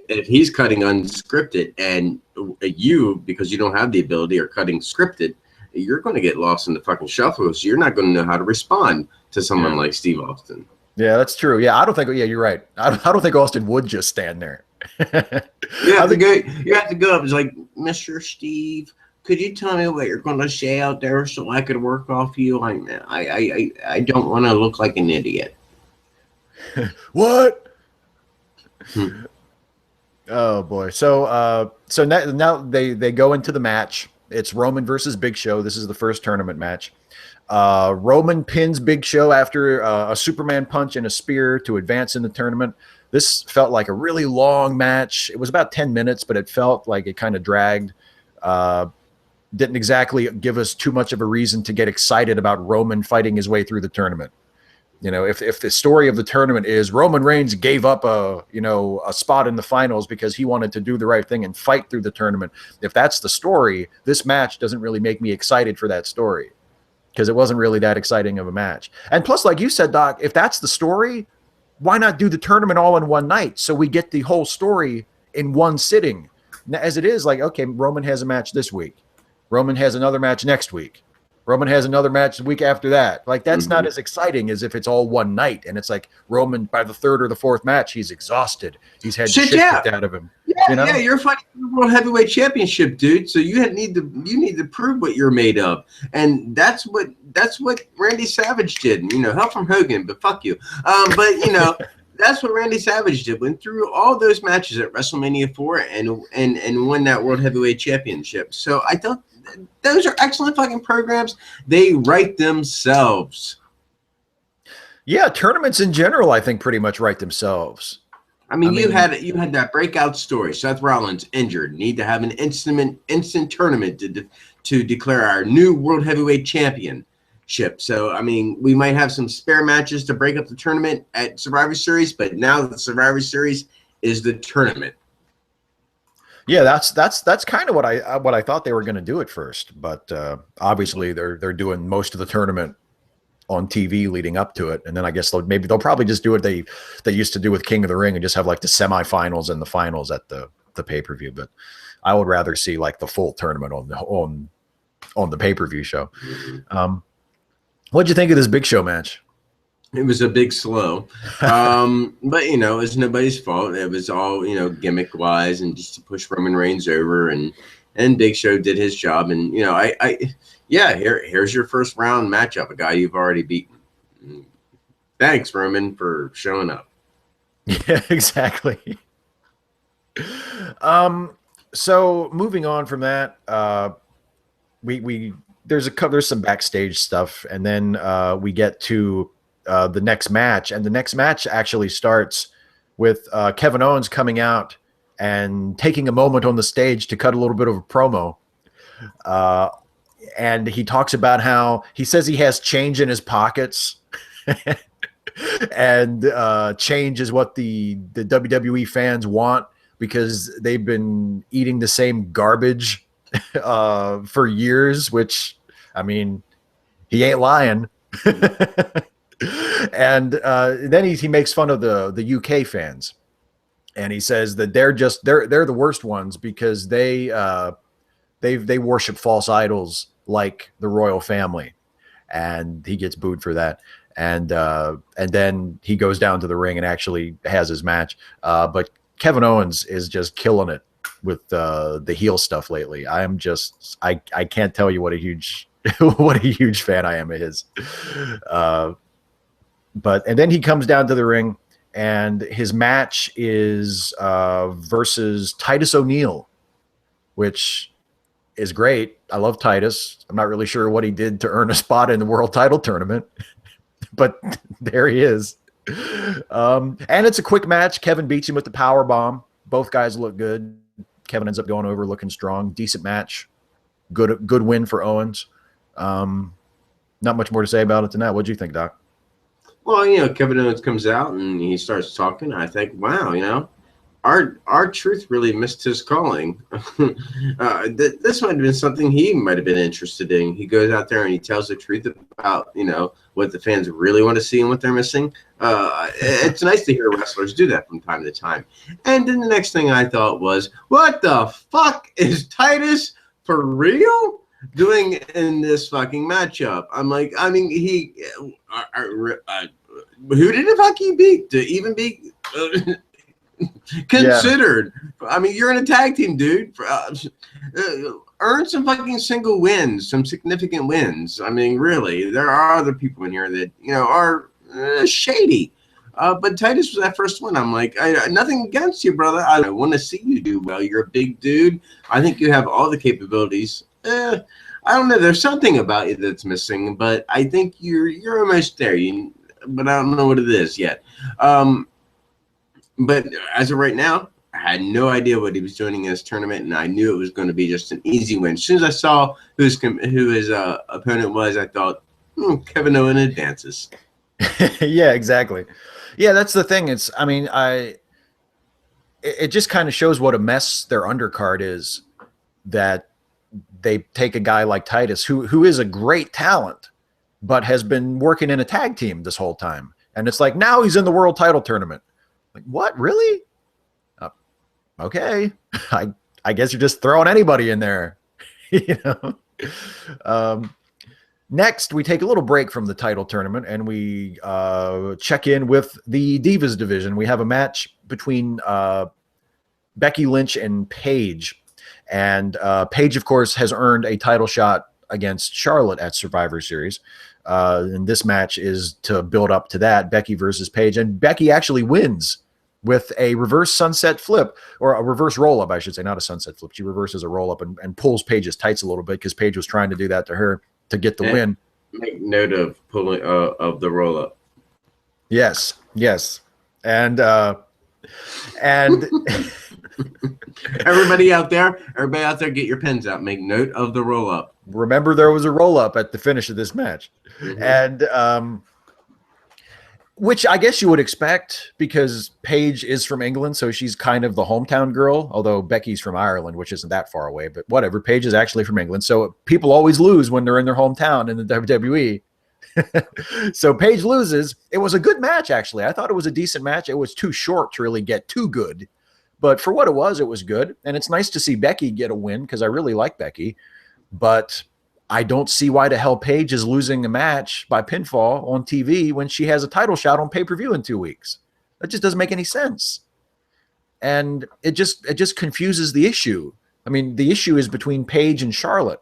if he's cutting unscripted and you, because you don't have the ability, are cutting scripted, you're going to get lost in the fucking shuffle. So you're not going to know how to respond to someone like Steve Austin. Yeah, that's true. Yeah, I don't think. Yeah, you're right. I don't think Austin would just stand there. You have to go up. It's like, Mr. Steve, could you tell me what you're going to say out there so I could work off you? I don't want to look like an idiot. What? Oh boy. So now they go into the match. It's Roman versus Big Show. This is the first tournament match. Roman pins Big Show after a Superman punch and a spear to advance in the tournament. This felt like a really long match. It was about 10 minutes, but it felt like it kind of dragged. Didn't exactly give us too much of a reason to get excited about Roman fighting his way through the tournament. If the story of the tournament is Roman Reigns gave up a spot in the finals because he wanted to do the right thing and fight through the tournament, if that's the story, this match doesn't really make me excited for that story, because it wasn't really that exciting of a match. And plus, like you said, Doc, if that's the story, why not do the tournament all in one night so we get the whole story in one sitting? As it is, like, okay, Roman has a match this week. Roman has another match next week. Roman has another match the week after that. Like, that's not as exciting as if it's all one night. And it's like Roman, by the third or the fourth match, he's exhausted. He's had shit kicked out of him. Yeah, you're fighting for the World Heavyweight Championship, dude. So you need to prove what you're made of. And that's what Randy Savage did. Help from Hogan, but fuck you. That's what Randy Savage did. Went through all those matches at WrestleMania 4 and won that World Heavyweight Championship. So I thought those are excellent fucking programs. They write themselves. Yeah, tournaments in general, I think, pretty much write themselves. I mean, you had that breakout story. Seth Rollins injured. Need to have an instant tournament to declare our new World Heavyweight Champion. championship. So, I mean, we might have some spare matches to break up the tournament at Survivor Series, but now the Survivor Series is the tournament. Yeah, that's kind of what I thought they were going to do at first, but obviously they're doing most of the tournament on TV leading up to it, and then I guess they'll probably just do what they used to do with King of the Ring and just have like the semifinals and the finals at the pay-per-view. But I would rather see like the full tournament on the pay-per-view show. What'd you think of this Big Show match? It was a big slow, but you know, it's nobody's fault. It was all, you know, gimmick wise and just to push Roman Reigns over, and Big Show did his job. And you know, yeah, here's your first round matchup, a guy you've already beaten. Thanks, Roman, for showing up. Yeah, exactly. So moving on from that, there's some backstage stuff, and then we get to the next match, and the next match actually starts with Kevin Owens coming out and taking a moment on the stage to cut a little bit of a promo. And he talks about how he says he has change in his pockets and change is what the WWE fans want because they've been eating the same garbage for years, which, I mean, he ain't lying. And then he makes fun of the UK fans, and he says that they're the worst ones because they worship false idols like the royal family, and he gets booed for that. And then he goes down to the ring and actually has his match. But Kevin Owens is just killing it with the heel stuff lately. I can't tell you what a huge fan I am of his. And then he comes down to the ring, and his match is versus Titus O'Neil, which is great. I love Titus. I'm not really sure what he did to earn a spot in the world title tournament, but there he is. And it's a quick match. Kevin beats him with the power bomb. Both guys look good. Kevin ends up going over looking strong. Decent match. Good win for Owens. Not much more to say about it than that. What'd you think, Doc? Well, you know, Kevin Owens comes out and he starts talking. I think, wow, you know, our truth really missed his calling. This might have been something he might have been interested in. He goes out there and he tells the truth about, you know, what the fans really want to see and what they're missing. It's nice to hear wrestlers do that from time to time. And then the next thing I thought was, what the fuck is Titus for real doing in this fucking matchup? I'm like, I mean, who did the fuck he beat to even be considered? Yeah. I mean, you're in a tag team, dude. Earn some fucking single wins, some significant wins. I mean, really, there are other people in here that, you know, are shady. But Titus was that first one. I'm like, nothing against you, brother. I want to see you do well. You're a big dude. I think you have all the capabilities. I don't know. There's something about you that's missing, but I think you're almost there. But I don't know what it is yet. But as of right now, I had no idea what he was doing in this tournament, and I knew it was going to be just an easy win. As soon as I saw who his opponent was, I thought, Kevin Owens advances. Yeah, exactly. Yeah, that's the thing. It just kind of shows what a mess their undercard is, that they take a guy like Titus, who is a great talent, but has been working in a tag team this whole time. And it's like, now he's in the world title tournament. Like, what? Really? Okay. I guess you're just throwing anybody in there. You know? Next, we take a little break from the title tournament and we check in with the Divas division. We have a match between Becky Lynch and Paige. And Paige, of course, has earned a title shot against Charlotte at Survivor Series. And this match is to build up to that, Becky versus Paige. And Becky actually wins with a reverse sunset flip, or a reverse roll-up, I should say, not a sunset flip. She reverses a roll-up and pulls Paige's tights a little bit because Paige was trying to do that to her to get the win. Make note of pulling of the roll-up. Yes. And everybody out there, get your pens out. Make note of the roll-up. Remember, there was a roll-up at the finish of this match. And which I guess you would expect because Paige is from England, so she's kind of the hometown girl, although Becky's from Ireland, which isn't that far away, but whatever. Paige is actually from England, so people always lose when they're in their hometown in the WWE. So Paige loses. It was a good match, actually. I thought it was a decent match. It was too short to really get too good, but for what it was good. And it's nice to see Becky get a win because I really like Becky, but I don't see why the hell Paige is losing a match by pinfall on TV when she has a title shot on pay-per-view in 2 weeks. That just doesn't make any sense. And it just confuses the issue. I mean, the issue is between Paige and Charlotte.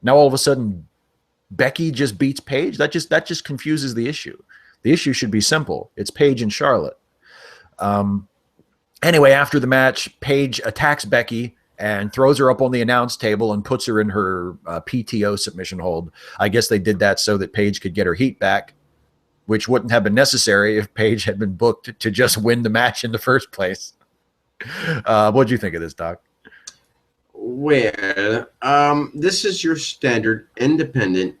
Now all of a sudden Becky just beats Paige. That just confuses the issue. The issue should be simple. It's Paige and Charlotte. Anyway, after the match, Paige attacks Becky and throws her up on the announce table and puts her in her PTO submission hold. I guess they did that so that Paige could get her heat back, which wouldn't have been necessary if Paige had been booked to just win the match in the first place. What do you think of this, Doc? Well, this is your standard independent,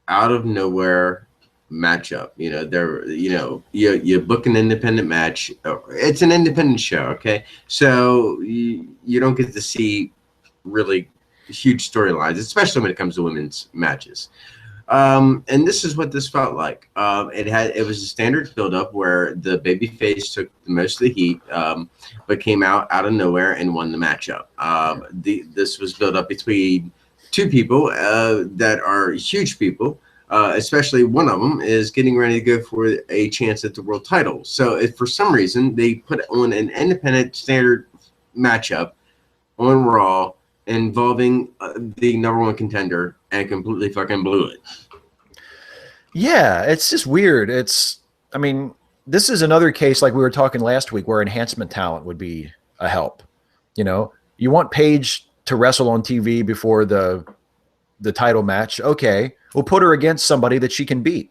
out of nowhere matchup. You book an independent match. It's an independent show, okay? So you don't get to see really huge storylines, especially when it comes to women's matches. And this is what this felt like. It was a standard build-up where the babyface took most of the heat, but came out of nowhere and won the matchup. This was built up between two people that are huge people. Especially one of them is getting ready to go for a chance at the world title. So if for some reason they put on an independent standard matchup on Raw involving the #1 contender and completely fucking blew it. Yeah, it's just weird. I mean, this is another case like we were talking last week where enhancement talent would be a help. You want Paige to wrestle on TV before the title match. Okay, we'll put her against somebody that she can beat.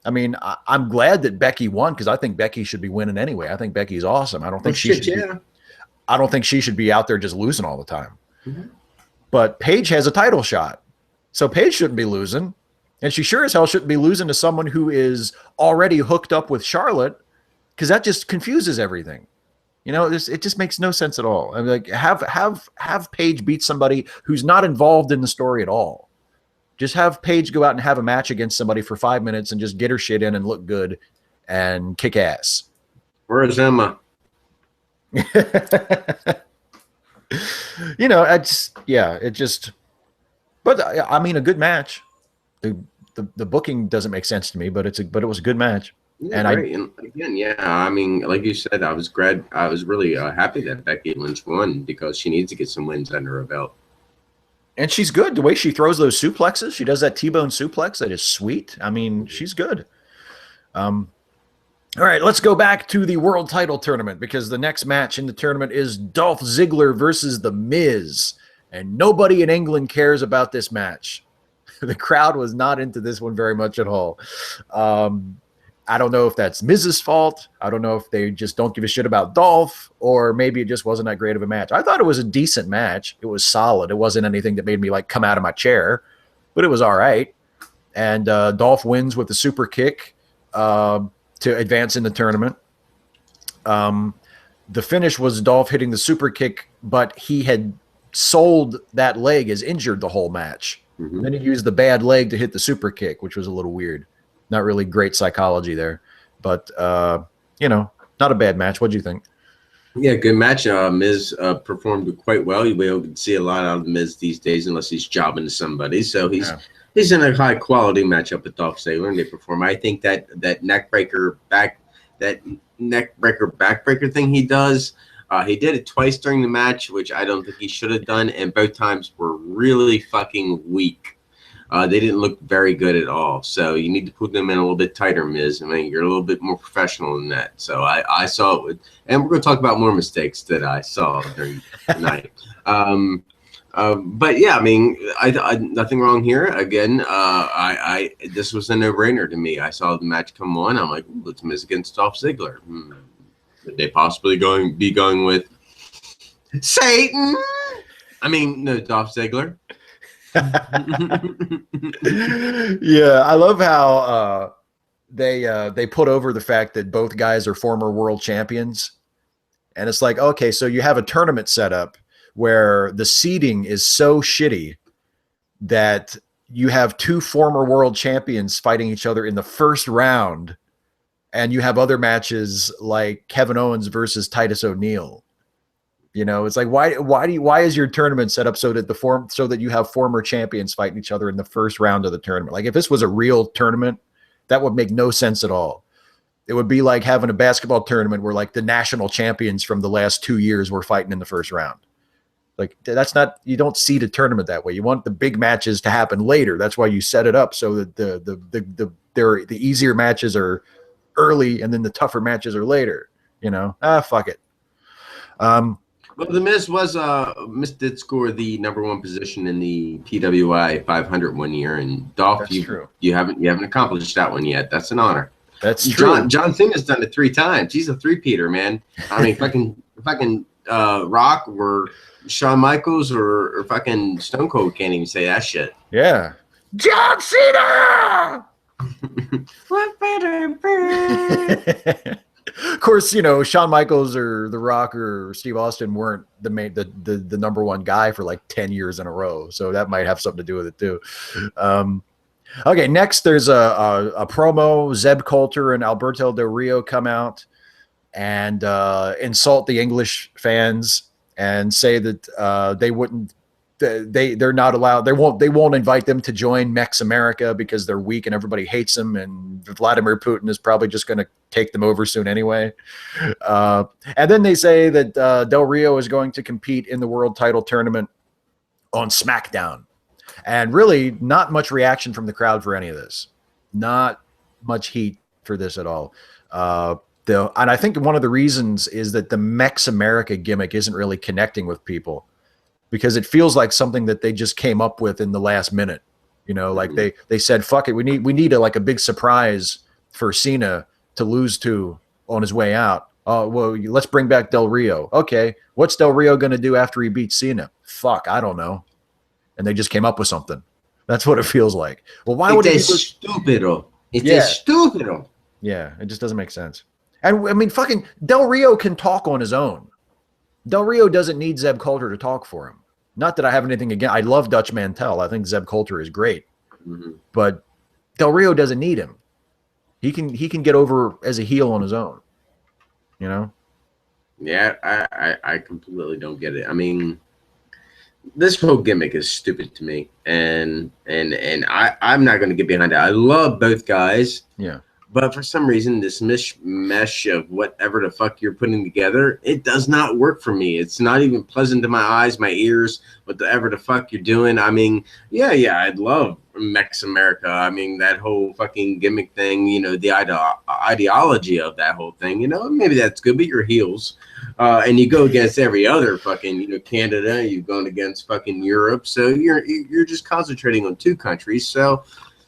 I mean, I'm glad that Becky won because I think Becky should be winning anyway. I think Becky's awesome. I don't think I don't think she should be out there just losing all the time. Mm-hmm. But Paige has a title shot, so Paige shouldn't be losing, and she sure as hell shouldn't be losing to someone who is already hooked up with Charlotte, because that just confuses everything. It just makes no sense at all. I mean, like have Paige beat somebody who's not involved in the story at all. Just have Paige go out and have a match against somebody for 5 minutes and just get her shit in and look good and kick ass. Where's Emma? But I mean, a good match. The booking doesn't make sense to me, but it was a good match. Yeah, and again, I mean, like you said, I was really happy that Becky Lynch won because she needs to get some wins under her belt. And she's good. The way she throws those suplexes, she does that T-bone suplex. That is sweet. I mean, she's good. All right, let's go back to the world title tournament because the next match in the tournament is Dolph Ziggler versus The Miz. And nobody in England cares about this match. The crowd was not into this one very much at all. I don't know if that's Miz's fault. I don't know if they just don't give a shit about Dolph, or maybe it just wasn't that great of a match. I thought it was a decent match. It was solid. It wasn't anything that made me like come out of my chair, but it was all right. And Dolph wins with the super kick to advance in the tournament. The finish was Dolph hitting the super kick, but he had sold that leg as injured the whole match. Mm-hmm. Then he used the bad leg to hit the super kick, which was a little weird. Not really great psychology there, but not a bad match. What do you think? Yeah, good match. Miz performed quite well. You don't see a lot out of Miz these days unless he's jobbing to somebody. So he's in a high quality matchup with Dolph Ziggler, and they perform. I think that neckbreaker backbreaker thing he does. He did it twice during the match, which I don't think he should have done, and both times were really fucking weak. They didn't look very good at all. So you need to put them in a little bit tighter, Miz. I mean, you're a little bit more professional than that. So I saw it, and we're going to talk about more mistakes that I saw during the night. But yeah, I mean, I nothing wrong here. Again, this was a no-brainer to me. I saw the match come on. I'm like, it's Miz against Dolph Ziggler. Could they possibly be going with Satan? I mean, no, Dolph Ziggler. Yeah, I love how they put over the fact that both guys are former world champions. And it's like, okay, so you have a tournament set up where the seeding is so shitty that you have two former world champions fighting each other in the first round, and you have other matches like Kevin Owens versus Titus O'Neil. You know, it's like, why is your tournament set up so that you have former champions fighting each other in the first round of the tournament? Like, if this was a real tournament, that would make no sense at all. It would be like having a basketball tournament where like the national champions from the last 2 years were fighting in the first round. Like, that's not, you don't seed a tournament that way. You want the big matches to happen later. That's why you set it up so that the easier matches are early and then the tougher matches are later. You know, fuck it. Well, the Miz did score the #1 position in the PWI 500 1 year, and Dolph, you haven't accomplished that one yet. That's an honor. That's true. John Cena's done it 3 times. He's a three-peater, man. I mean, fucking Rock or Shawn Michaels or fucking Stone Cold can't even say that shit. Yeah. John Cena! Of course, you know, Shawn Michaels or The Rock or Steve Austin weren't the #1 guy for like 10 years in a row. So that might have something to do with it too. Okay, next there's a promo. Zeb Coulter and Alberto Del Rio come out and insult the English fans and say that they're not allowed. They won't invite them to join Mex America because they're weak and everybody hates them. And Vladimir Putin is probably just going to take them over soon anyway. And then they say that Del Rio is going to compete in the world title tournament on SmackDown. And really not much reaction from the crowd for any of this. Not much heat for this at all. And I think one of the reasons is that the Mex America gimmick isn't really connecting with people, because it feels like something that they just came up with in the last minute. You know, like they said, fuck it, we need a big surprise for Cena to lose to on his way out. Oh, well, let's bring back Del Rio. Okay, what's Del Rio going to do after he beats Cena? Fuck, I don't know. And they just came up with something. That's what it feels like. Well, why would it be stupido? It's stupido. Yeah, it just doesn't make sense. And I mean, fucking Del Rio can talk on his own. Del Rio doesn't need Zeb Coulter to talk for him. Not that I have anything against. I love Dutch Mantel. I think Zeb Coulter is great, but Del Rio doesn't need him. He can get over as a heel on his own. You know? Yeah, I completely don't get it. I mean, this whole gimmick is stupid to me, and I'm not going to get behind it. I love both guys. Yeah. But for some reason, this mesh of whatever the fuck you're putting together, it does not work for me. It's not even pleasant to my eyes, my ears, whatever the fuck you're doing. I mean, yeah, I'd love Mex America. I mean, that whole fucking gimmick thing, you know, the ideology of that whole thing, you know, maybe that's good, but you're heels. And you go against every other fucking, you know, Canada, you've gone against fucking Europe. So you're just concentrating on 2 countries. So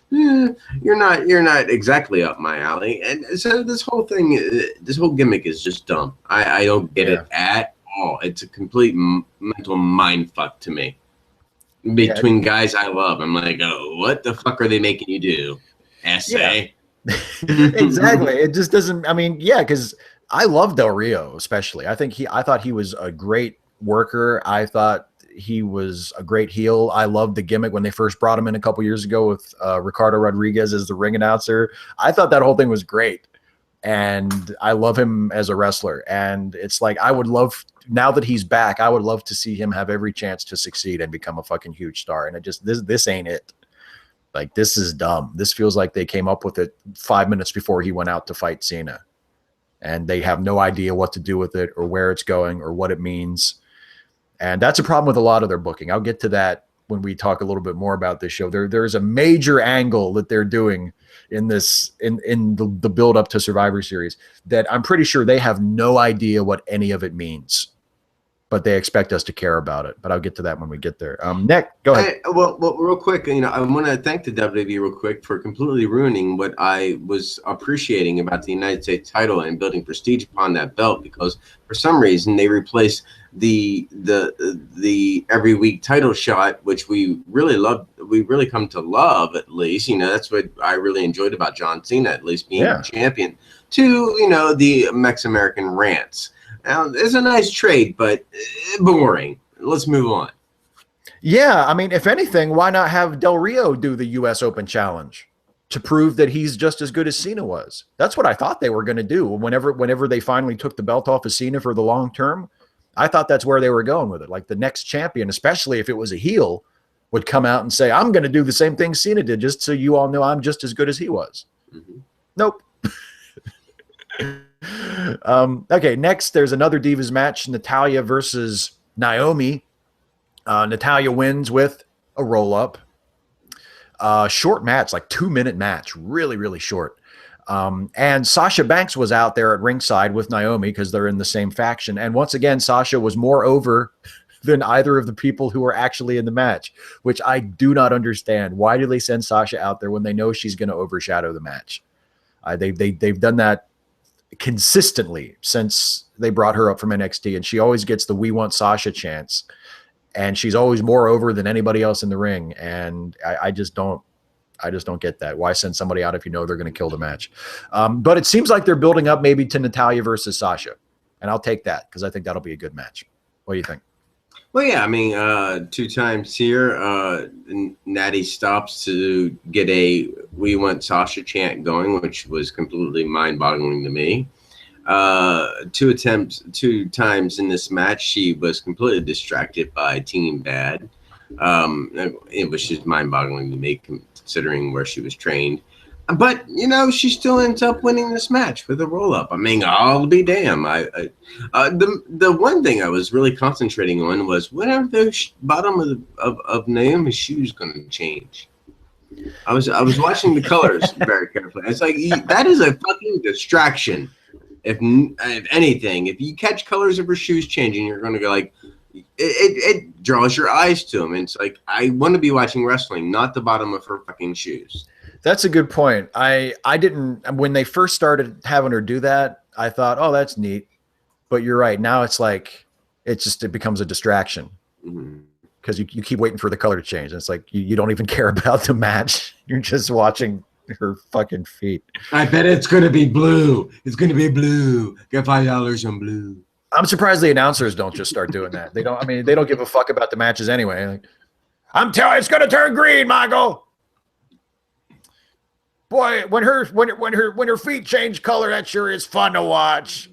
you're not exactly up my alley. And so this whole gimmick is just dumb. I don't get it at all. It's a complete mental mind fuck to me. Between guys I love, I'm like, oh, what the fuck are they making you do? Essay. Yeah. Exactly. It just doesn't. I mean, yeah, because I love Del Rio, especially. I thought he was a great worker. I thought he was a great heel. I loved the gimmick when they first brought him in a couple years ago with Ricardo Rodriguez as the ring announcer. I thought that whole thing was great. And I love him as a wrestler. And it's like, I would love, now that he's back, I would love to see him have every chance to succeed and become a fucking huge star. And it just, this ain't it. Like, this is dumb. This feels like they came up with it 5 minutes before he went out to fight Cena. And they have no idea what to do with it or where it's going or what it means. And that's a problem with a lot of their booking. I'll get to that when we talk a little bit more about this show. There's a major angle that they're doing in this, in the build up to Survivor Series that I'm pretty sure they have no idea what any of it means. but they expect us to care about it. But I'll get to that when we get there. Nick, go ahead. Well, real quick, I want to thank the WWE real quick for completely ruining what I was appreciating about the United States title and building prestige upon that belt, because for some reason they replaced the every week title shot, which we really love. We really come to love, at least. That's what I really enjoyed about John Cena, at least being the champion, to the Mex-American rants. Now, it's a nice trade, but boring. Let's move on. Yeah, I mean, if anything, why not have Del Rio do the U.S. Open Challenge to prove that he's just as good as Cena was? That's what I thought they were going to do. Whenever they finally took the belt off of Cena for the long term, I thought that's where they were going with it. Like the next champion, especially if it was a heel, would come out and say, I'm going to do the same thing Cena did, just so you all know I'm just as good as he was. Mm-hmm. Nope. Okay, next there's another Divas match, Natalya versus Naomi. Natalya wins with a roll-up. Short match, like 2-minute match, really, really short. And Sasha Banks was out there at ringside with Naomi because they're in the same faction. And once again, Sasha was more over than either of the people who were actually in the match, which I do not understand. Why do they send Sasha out there when they know she's going to overshadow the match? They've done that consistently since they brought her up from NXT, and she always gets the "We want Sasha" chance, and she's always more over than anybody else in the ring. And I just don't get that. Why send somebody out if you know they're going to kill the match? But it seems like they're building up maybe to Natalya versus Sasha, and I'll take that because I think that'll be a good match. What do you think? Well, yeah, I mean, 2 times here, Natty stops to get a "We want Sasha" chant going, which was completely mind-boggling to me. 2 times in this match, she was completely distracted by Team Bad. It was just mind-boggling to me, considering where she was trained. But, she still ends up winning this match with a roll-up. I mean, I'll be damned. The one thing I was really concentrating on was when are the bottom of Naomi's shoes going to change? I was watching the colors very carefully. It's like, that is a fucking distraction. If anything, if you catch colors of her shoes changing, you're going to go like, it draws your eyes to them. And it's like, I want to be watching wrestling, not the bottom of her fucking shoes. That's a good point. I didn't, when they first started having her do that, I thought, oh, that's neat. But you're right. Now it's like, it becomes a distraction because you keep waiting for the color to change. And it's like, you don't even care about the match. You're just watching her fucking feet. I bet it's going to be blue. It's going to be blue. Get $5 on blue. I'm surprised the announcers don't just start doing that. They don't give a fuck about the matches anyway. Like, I'm telling you, it's going to turn green, Michael. Boy, when her feet change color, that sure is fun to watch.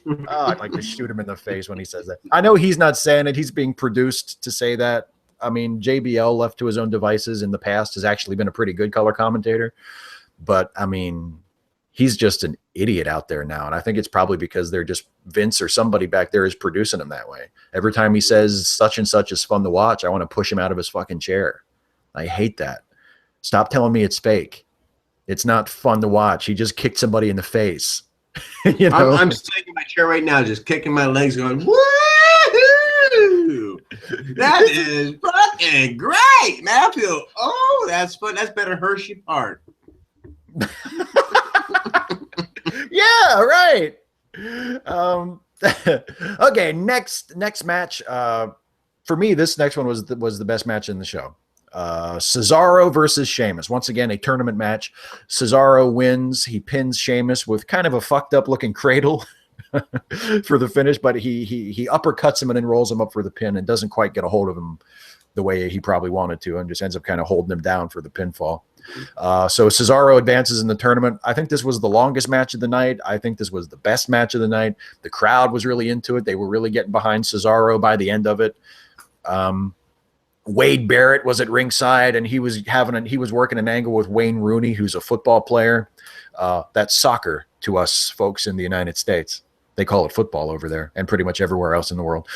Oh, I'd like to shoot him in the face when he says that. I know he's not saying it. He's being produced to say that. I mean, JBL, left to his own devices in the past, has actually been a pretty good color commentator. But, I mean, he's just an idiot out there now. And I think it's probably because they're just Vince or somebody back there is producing him that way. Every time he says such and such is fun to watch, I want to push him out of his fucking chair. I hate that. Stop telling me it's fake. It's not fun to watch. He just kicked somebody in the face. I'm sitting in my chair right now, just kicking my legs, going, woo! That is fucking great, man. I feel, that's fun. That's better Hershey Park. Yeah, right. Okay, next match. For me, this next one was the best match in the show. Cesaro versus Sheamus. Once again, a tournament match. Cesaro wins. He pins Sheamus with kind of a fucked up looking cradle for the finish, but he uppercuts him and then rolls him up for the pin and doesn't quite get a hold of him the way he probably wanted to, and just ends up kind of holding him down for the pinfall. So Cesaro advances in the tournament. I think this was the longest match of the night. I think this was the best match of the night. The crowd was really into it. They were really getting behind Cesaro by the end of it. Wade Barrett was at ringside, and he was working an angle with Wayne Rooney, who's a football player. That's soccer to us folks in the United States. They call it football over there and pretty much everywhere else in the world.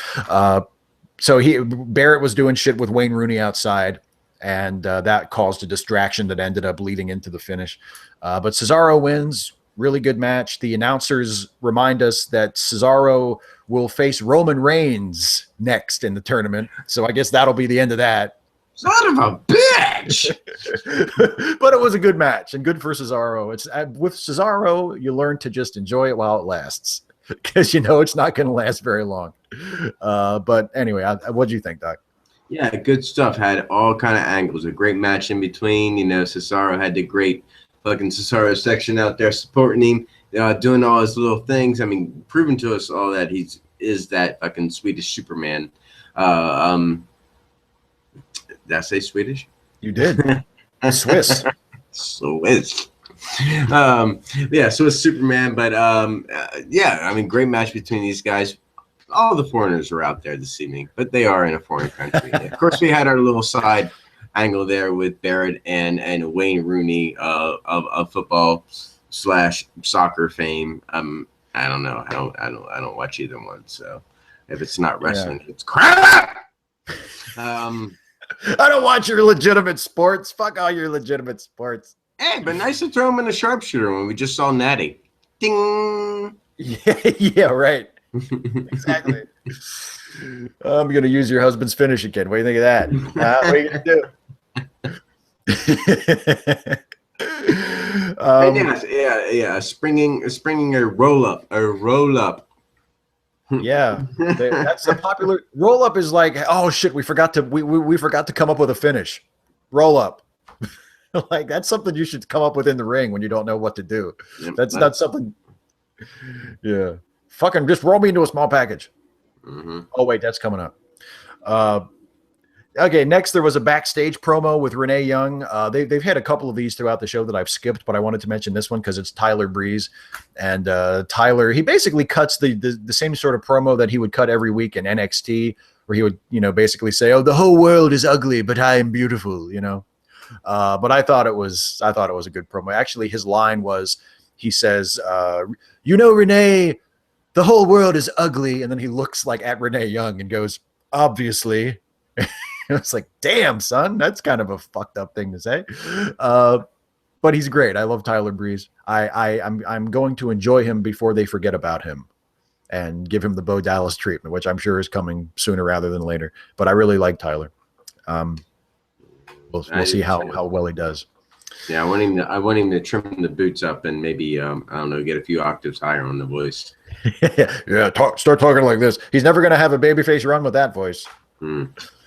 So Barrett was doing shit with Wayne Rooney outside, and that caused a distraction that ended up leading into the finish. But Cesaro wins. Really good match. The announcers remind us that Cesaro will face Roman Reigns next in the tournament. So I guess that'll be the end of that. Son of a bitch! But it was a good match and good for Cesaro. It's with Cesaro, you learn to just enjoy it while it lasts because you know it's not going to last very long. But anyway, what do you think, Doc? Yeah, good stuff. Had all kind of angles. A great match in between. You know, Cesaro had the great fucking Cesaro section out there supporting him, doing all his little things. I mean, proving to us all that is that fucking Swedish Superman. Did I say Swedish? You did. Swiss. Swiss. Yeah, Swiss Superman. But yeah, I mean, great match between these guys. All the foreigners are out there this evening, but they are in a foreign country. Of course, we had our little side angle there with Barrett and Wayne Rooney of football / soccer fame. I don't know. I don't watch either one. So if it's not wrestling, it's crap. I don't watch your legitimate sports. Fuck all your legitimate sports. Hey, but nice to throw him in the sharpshooter when we just saw Natty. Ding. Yeah, right. Exactly. I'm gonna use your husband's finish again. What do you think of that? What are you gonna do? Yeah. Springing a roll up. Yeah, that's a popular roll up. Is like, oh shit, we forgot to come up with a finish. Roll up. Like that's something you should come up with in the ring when you don't know what to do. That's not something. Yeah. Fucking just roll me into a small package. Mm-hmm. Oh, wait, that's coming up. Okay, next there was a backstage promo with Renee Young. They've had a couple of these throughout the show that I've skipped, but I wanted to mention this one because it's Tyler Breeze. And Tyler, he basically cuts the same sort of promo that he would cut every week in NXT, where he would, basically say, "Oh, the whole world is ugly, but I am beautiful," But I thought it was a good promo. Actually, his line was, he says, Renee, the whole world is ugly. And then he looks like at Renee Young and goes, obviously. It's like, damn, son, that's kind of a fucked up thing to say. But he's great. I love Tyler Breeze. I'm going to enjoy him before they forget about him and give him the Bo Dallas treatment, which I'm sure is coming sooner rather than later. But I really like Tyler. We'll see how well he does. Yeah, I want him to trim the boots up and maybe I don't know, get a few octaves higher on the voice. Yeah, start talking like this. He's never going to have a babyface run with that voice.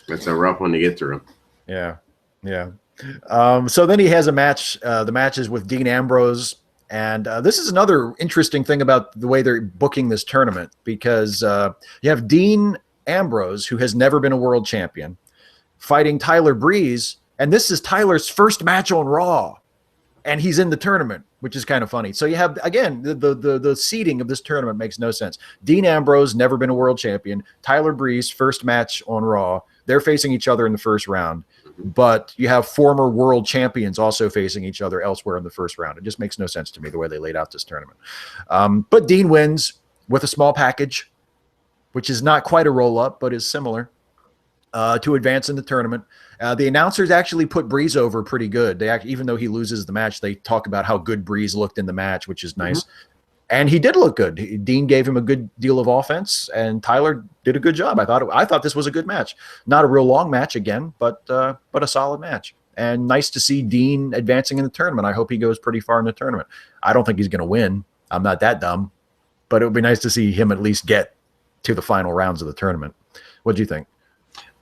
That's a rough one to get through. Yeah. So then he has a match. The match is with Dean Ambrose. And this is another interesting thing about the way they're booking this tournament, because you have Dean Ambrose, who has never been a world champion, fighting Tyler Breeze. And this is Tyler's first match on Raw. And he's in the tournament, which is kind of funny. So you have, again, the seeding of this tournament makes no sense. Dean Ambrose, never been a world champion. Tyler Breeze, first match on Raw. They're facing each other in the first round. But you have former world champions also facing each other elsewhere in the first round. It just makes no sense to me the way they laid out this tournament. But Dean wins with a small package, which is not quite a roll-up, but is similar, to advance in the tournament. The announcers actually put Breeze over pretty good. Even though he loses the match, they talk about how good Breeze looked in the match, which is nice. And he did look good. Dean gave him a good deal of offense, and Tyler did a good job. I thought this was a good match. Not a real long match again, but a solid match. And nice to see Dean advancing in the tournament. I hope he goes pretty far in the tournament. I don't think he's going to win. I'm not that dumb, but it would be nice to see him at least get to the final rounds of the tournament. What do you think?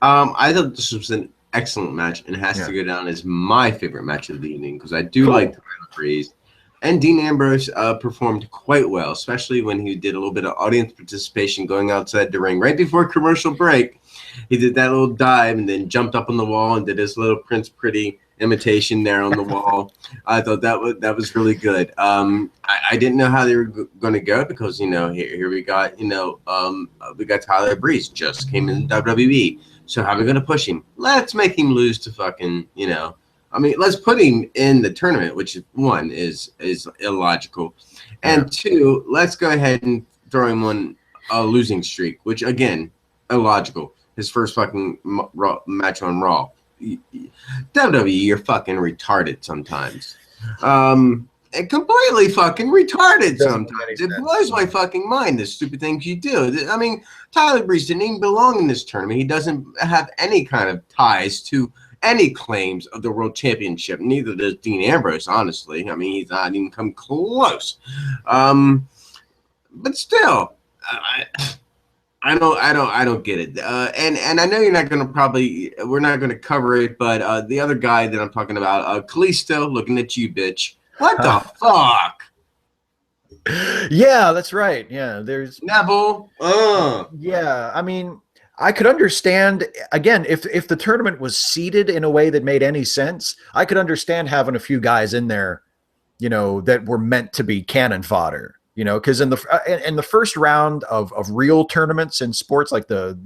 I thought this was an excellent match, and has to go down as my favorite match of the evening because I do like Tyler Breeze. And Dean Ambrose performed quite well, especially when he did a little bit of audience participation going outside the ring. Right before commercial break, he did that little dive and then jumped up on the wall and did his little Prince Pretty imitation there on the wall. I thought that was really good. I didn't know how they were going to go because, here we got, we got Tyler Breeze, just came in WWE. So how are we going to push him? Let's make him lose to fucking, let's put him in the tournament, which one is illogical. And two, let's go ahead and throw him on a losing streak, which again, illogical. His first fucking match on Raw. WWE, you're fucking retarded sometimes. And completely fucking retarded sometimes. It blows my fucking mind, the stupid things you do. I mean, Tyler Breeze didn't even belong in this tournament. He doesn't have any kind of ties to any claims of the world championship. Neither does Dean Ambrose, honestly. I mean, he's not even come close. But still, I don't get it. And I know you're not going to we're not going to cover it, but the other guy that I'm talking about, Kalisto, looking at you, bitch. What the fuck? Yeah, that's right. Yeah, there's Neville. Yeah, I mean, I could understand, again, if the tournament was seeded in a way that made any sense, I could understand having a few guys in there, you know, that were meant to be cannon fodder. You know, because in the first round of real tournaments in sports, like the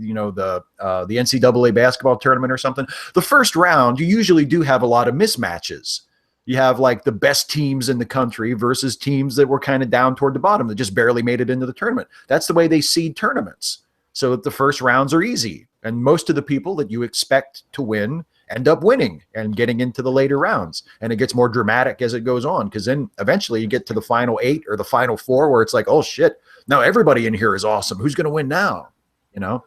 NCAA basketball tournament or something, the first round you usually do have a lot of mismatches. You have like the best teams in the country versus teams that were kind of down toward the bottom that just barely made it into the tournament. That's the way they seed tournaments. So that the first rounds are easy, and most of the people that you expect to win end up winning and getting into the later rounds. And it gets more dramatic as it goes on, because then eventually you get to the final 8 or the final 4 where it's like, oh shit, now everybody in here is awesome. Who's going to win now? You know?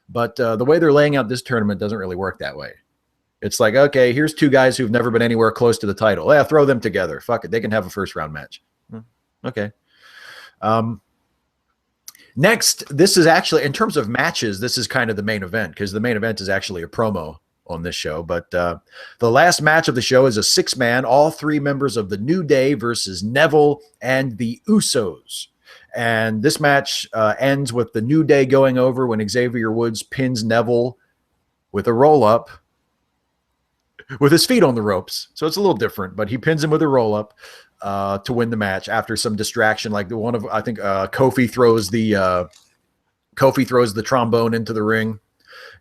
But the way they're laying out this tournament doesn't really work that way. It's like, okay, here's 2 guys who've never been anywhere close to the title. Yeah, throw them together. Fuck it. They can have a first round match. Okay. Next, this is actually, in terms of matches, this is kind of the main event, because the main event is actually a promo on this show. But the last match of the show is a 6-man, all 3 members of the New Day versus Neville and the Usos. And this match ends with the New Day going over when Xavier Woods pins Neville with a roll-up with his feet on the ropes. So it's a little different, but he pins him with a roll-up to win the match after some distraction. Like the one of, I think Kofi throws the trombone into the ring.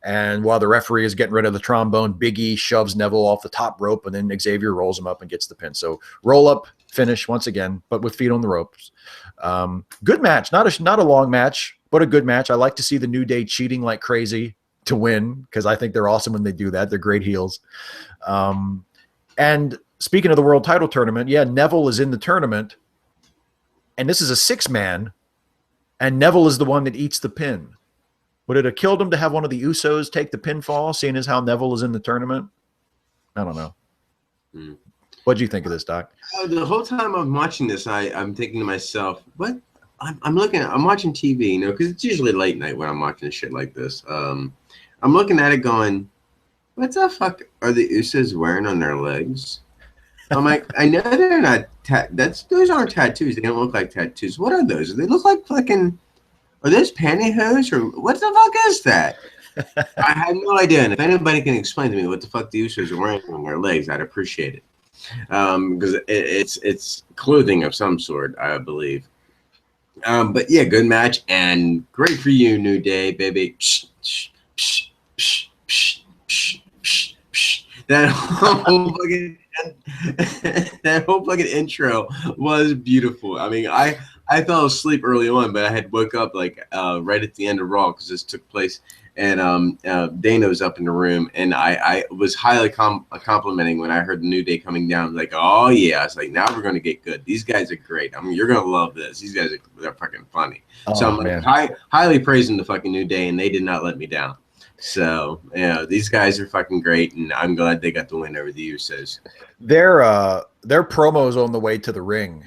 And while the referee is getting rid of the trombone, Big E shoves Neville off the top rope, and then Xavier rolls him up and gets the pin. So roll up finish once again, but with feet on the ropes. Good match, not a long match, but a good match. I like to see the New Day cheating like crazy to win, because I think they're awesome when they do that. They're great heels. And speaking of the world title tournament, yeah, Neville is in the tournament, and this is a 6-man, and Neville is the one that eats the pin. Would it have killed him to have one of the Usos take the pinfall, seeing as how Neville is in the tournament? I don't know. What do you think of this, Doc? The whole time I'm watching this, I'm thinking to myself, what? I'm watching TV, you know, because it's usually late night when I'm watching shit like this. I'm looking at it going, what the fuck are the Usos wearing on their legs? I'm like, I know they're not, those aren't tattoos. They don't look like tattoos. What are those? They look like fucking... Are those pantyhose, or what the fuck is that? I have no idea. And if anybody can explain to me what the fuck the Usos are wearing on their legs, I'd appreciate it. Because it's clothing of some sort, I believe. But yeah, good match, and great for you, New Day, baby. That whole fucking intro was beautiful. I mean, I fell asleep early on, but I had woke up like right at the end of Raw, because this took place, and Dana was up in the room, and I was highly complimenting when I heard the New Day coming down. Like, oh yeah, I was like, now we're gonna get good. These guys are great. I mean, you're gonna love this. These guys they're fucking funny. So I'm like, highly praising the fucking New Day, and they did not let me down. So yeah, these guys are fucking great, and I'm glad they got the win over the Usos. Their promos on the way to the ring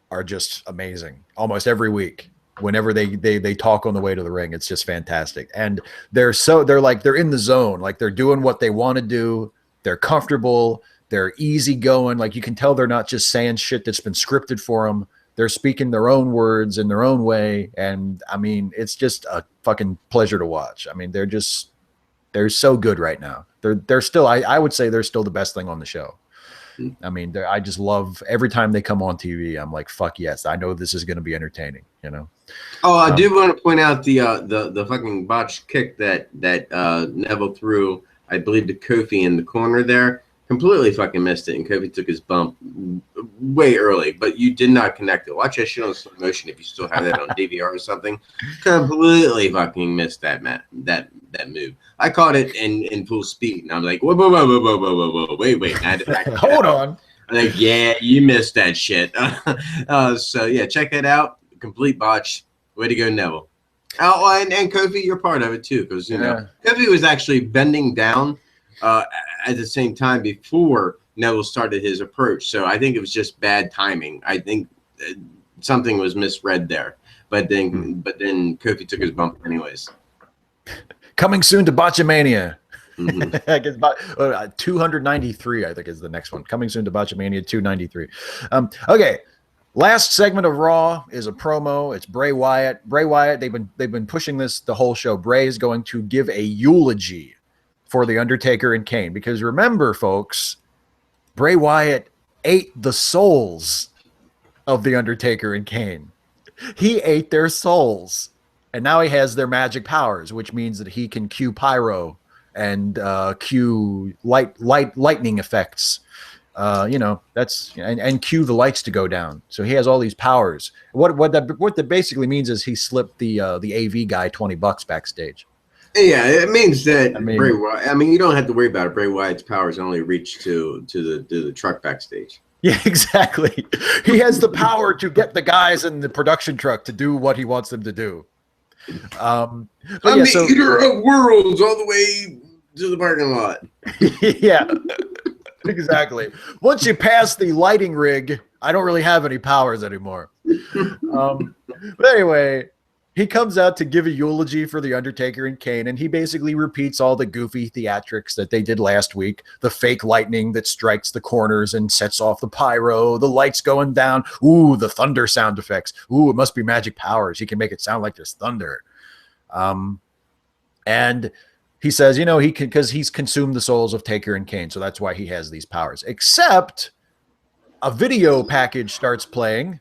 are just amazing. Almost every week, whenever they talk on the way to the ring, it's just fantastic. And they're in the zone, like they're doing what they want to do. They're comfortable. They're easygoing. Like you can tell they're not just saying shit that's been scripted for them. They're speaking their own words in their own way. And I mean, it's just a fucking pleasure to watch. I mean, they're so good right now. They're still, I would say they're still the best thing on the show. I mean, I just love every time they come on TV. I'm like, fuck yes, I know this is going to be entertaining. You know. Oh, I do want to point out the fucking botched kick that Neville threw. I believe to Kofi in the corner there. Completely fucking missed it, and Kofi took his bump way early. But you did not connect it. Watch that shit on slow motion if you still have that on DVR or something. Completely fucking missed that move. I caught it in full speed, and I'm like, whoa, wait. I had to back Hold on. Like, yeah, you missed that shit. So yeah, check it out. Complete botch. Way to go, Neville. Oh, and Kofi, you're part of it too, because you know Kofi was actually bending down at the same time before Neville started his approach. So I think it was just bad timing. I think something was misread there. But then Kofi took his bump anyways. Coming soon to Botchamania. Mm-hmm. I guess about 293, I think, is the next one. Coming soon to Botchamania 293. Okay. Last segment of Raw is a promo. It's Bray Wyatt. Bray Wyatt, they've been pushing this the whole show. Bray is going to give a eulogy for The Undertaker and Kane. Because remember, folks, Bray Wyatt ate the souls of The Undertaker and Kane. He ate their souls. And now he has their magic powers, which means that he can cue pyro and cue lightning effects. That's and cue the lights to go down. So he has all these powers. What that basically means is he slipped the AV guy $20 backstage. Yeah, it means that Bray Wyatt. I mean, you don't have to worry about it. Bray Wyatt's powers only reach to the truck backstage. Yeah, exactly. He has the power to get the guys in the production truck to do what he wants them to do. I'm the eater of worlds all the way to the parking lot. Yeah. Exactly. Once you pass the lighting rig, I don't really have any powers anymore. But anyway, he comes out to give a eulogy for The Undertaker and Kane, and he basically repeats all the goofy theatrics that they did last week. The fake lightning that strikes the corners and sets off the pyro, the lights going down. Ooh, the thunder sound effects. Ooh, it must be magic powers. He can make it sound like there's thunder. And he says, he can, because he's consumed the souls of Taker and Kane, so that's why he has these powers. Except a video package starts playing,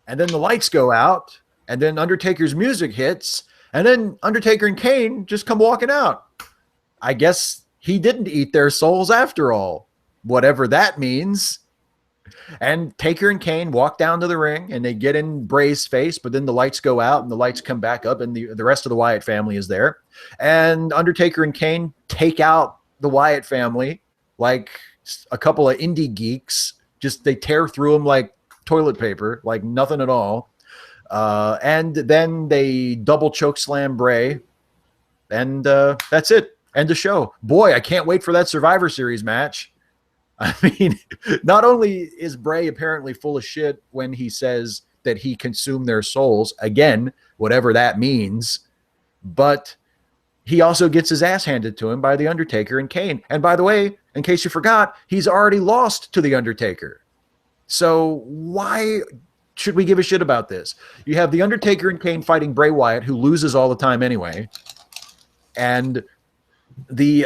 and then the lights go out, and then Undertaker's music hits, and then Undertaker and Kane just come walking out. I guess he didn't eat their souls after all, whatever that means. And Taker and Kane walk down to the ring, and they get in Bray's face, but then the lights go out, and the lights come back up, and the rest of the Wyatt family is there. And Undertaker and Kane take out the Wyatt family like a couple of indie geeks. Just they tear through them like toilet paper, like nothing at all. And then they double choke slam Bray, and that's it. End of show. Boy, I can't wait for that Survivor Series match. I mean, not only is Bray apparently full of shit when he says that he consumed their souls, again, whatever that means, but he also gets his ass handed to him by The Undertaker and Kane. And by the way, in case you forgot, he's already lost to The Undertaker. So why should we give a shit about this? You have The Undertaker and Kane fighting Bray Wyatt, who loses all the time anyway. And the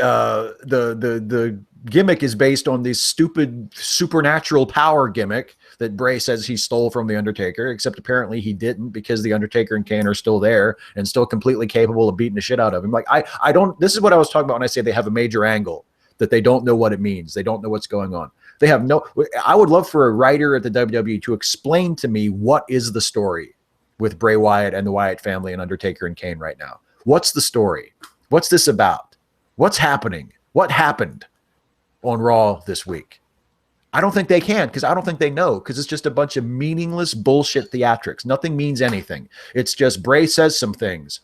gimmick is based on this stupid supernatural power gimmick that Bray says he stole from The Undertaker, except apparently he didn't, because The Undertaker and Kane are still there and still completely capable of beating the shit out of him. Like, I don't, this is what I was talking about when I say they have a major angle, that they don't know what it means. They don't know what's going on. They have no, I would love for a writer at the WWE to explain to me what is the story with Bray Wyatt and the Wyatt family and Undertaker and Kane right now. What's the story? What's this about? What's happening? What happened on Raw this week? I don't think they can, because I don't think they know, because it's just a bunch of meaningless bullshit theatrics. Nothing means anything. It's just Bray says some things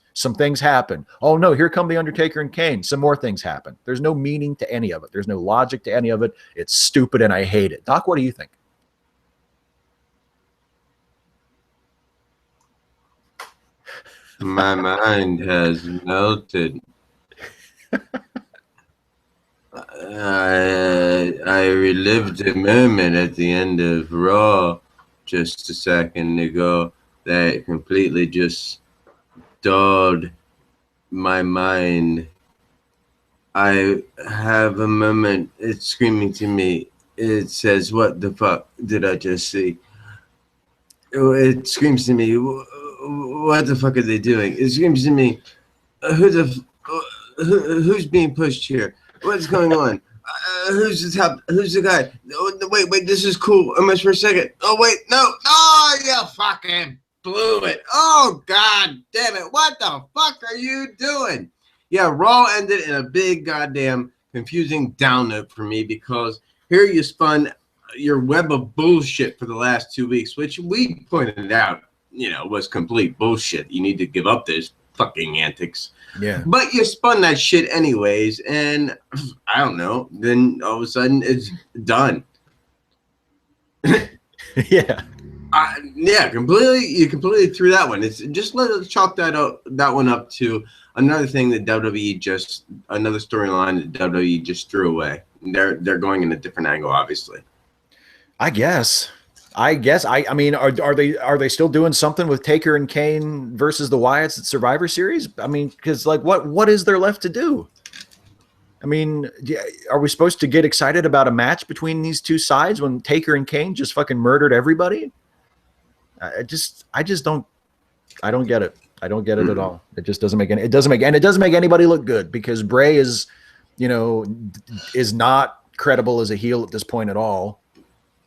happen. Oh no, here come the Undertaker and Kane. Some more things happen. There's no meaning to any of it. There's no logic to any of it. It's stupid and I hate it. Doc, what do you think? My mind has melted. I relived a moment at the end of Raw just a second ago that completely just dulled my mind. I have a moment, it's screaming to me. It says, what the fuck did I just see? It screams to me, what the fuck are they doing? It screams to me, who's being pushed here? What's going on? Who's the top? Who's the guy? Wait, this is cool. Almost for a second. Oh, wait, no. Oh, you fucking blew it. Oh, God damn it. What the fuck are you doing? Yeah, Raw ended in a big goddamn confusing down note for me, because here you spun your web of bullshit for the last 2 weeks, which we pointed out, was complete bullshit. You need to give up those fucking antics. Yeah. But you spun that shit anyways, and I don't know. Then all of a sudden, it's done. Yeah. Yeah, completely. You completely threw that one. It's just let's chalk that one up to another thing that WWE another storyline that WWE just threw away. They're going in a different angle, obviously. I guess. I mean, are they still doing something with Taker and Kane versus the Wyatts at Survivor Series? I mean, because like what is there left to do? I mean, are we supposed to get excited about a match between these two sides when Taker and Kane just fucking murdered everybody? I just don't get it. I don't get it at all. It just doesn't make anybody look good because Bray is not credible as a heel at this point at all.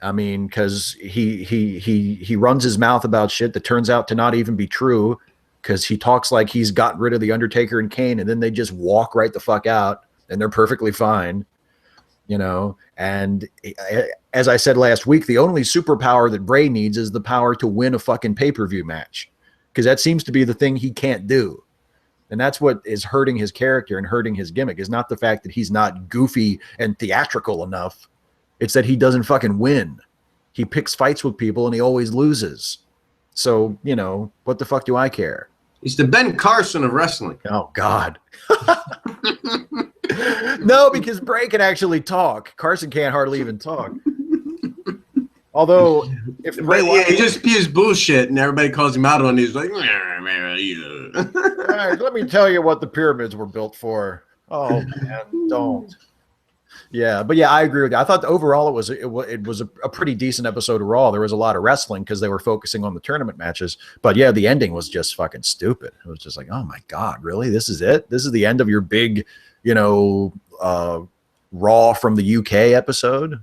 I mean, because he runs his mouth about shit that turns out to not even be true because he talks like he's gotten rid of the Undertaker and Kane and then they just walk right the fuck out and they're perfectly fine, and as I said last week, the only superpower that Bray needs is the power to win a fucking pay-per-view match because that seems to be the thing he can't do. And that's what is hurting his character and hurting his gimmick is not the fact that he's not goofy and theatrical enough. It's that he doesn't fucking win. He picks fights with people and he always loses. So, what the fuck do I care? He's the Ben Carson of wrestling. Oh, God. No, because Bray can actually talk. Carson can't hardly even talk. Although, if Bray he just spews bullshit and everybody calls him out on it, he's like, all right, let me tell you what the pyramids were built for. Oh, man, don't. Yeah, but yeah, I agree with you. I thought overall it was a pretty decent episode of Raw. There was a lot of wrestling because they were focusing on the tournament matches. But yeah, the ending was just fucking stupid. It was just like, oh my God, really? This is it? This is the end of your big, Raw from the UK episode?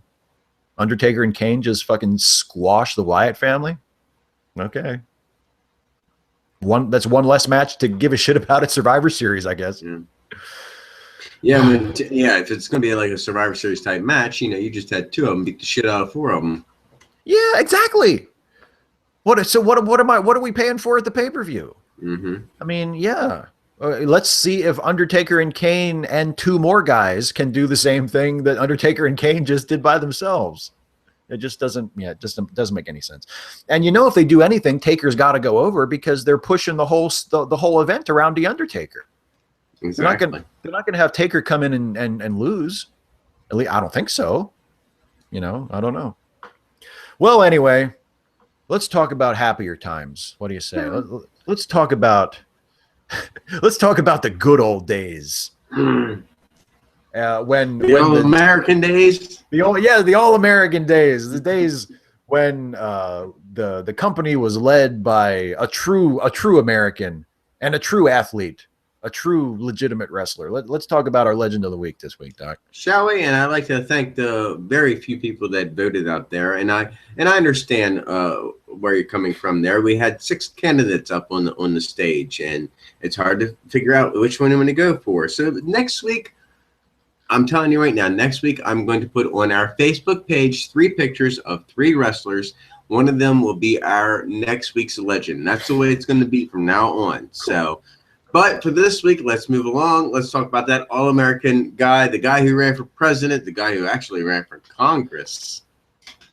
Undertaker and Kane just fucking squash the Wyatt family? Okay. That's one less match to give a shit about at Survivor Series, I guess. Yeah. Yeah, I mean, if it's going to be like a Survivor Series type match, you just had 2 of them beat the shit out of 4 of them. Yeah, exactly. What are we paying for at the pay-per-view? Mm-hmm. I mean, yeah. Let's see if Undertaker and Kane and 2 more guys can do the same thing that Undertaker and Kane just did by themselves. It just doesn't make any sense. And if they do anything, Taker's got to go over because they're pushing the whole event around the Undertaker. Exactly. They're not gonna have Taker come in and lose. At least I don't think so. I don't know. Well, anyway, let's talk about happier times. What do you say? Let's talk about the good old days. When the All-American days. The All-American days. The days when the company was led by a true American and a true athlete. A true legitimate wrestler. Let's talk about our legend of the week this week, Doc. Shall we? And I'd like to thank the very few people that voted out there. And I understand where you're coming from there. We had 6 candidates up on the stage, and it's hard to figure out which one I'm going to go for. So next week, I'm telling you right now, next week I'm going to put on our Facebook page 3 pictures of 3 wrestlers. One of them will be our next week's legend. That's the way it's going to be from now on. Cool. So. But for this week, let's move along. Let's talk about that All-American guy, the guy who ran for president, the guy who actually ran for Congress.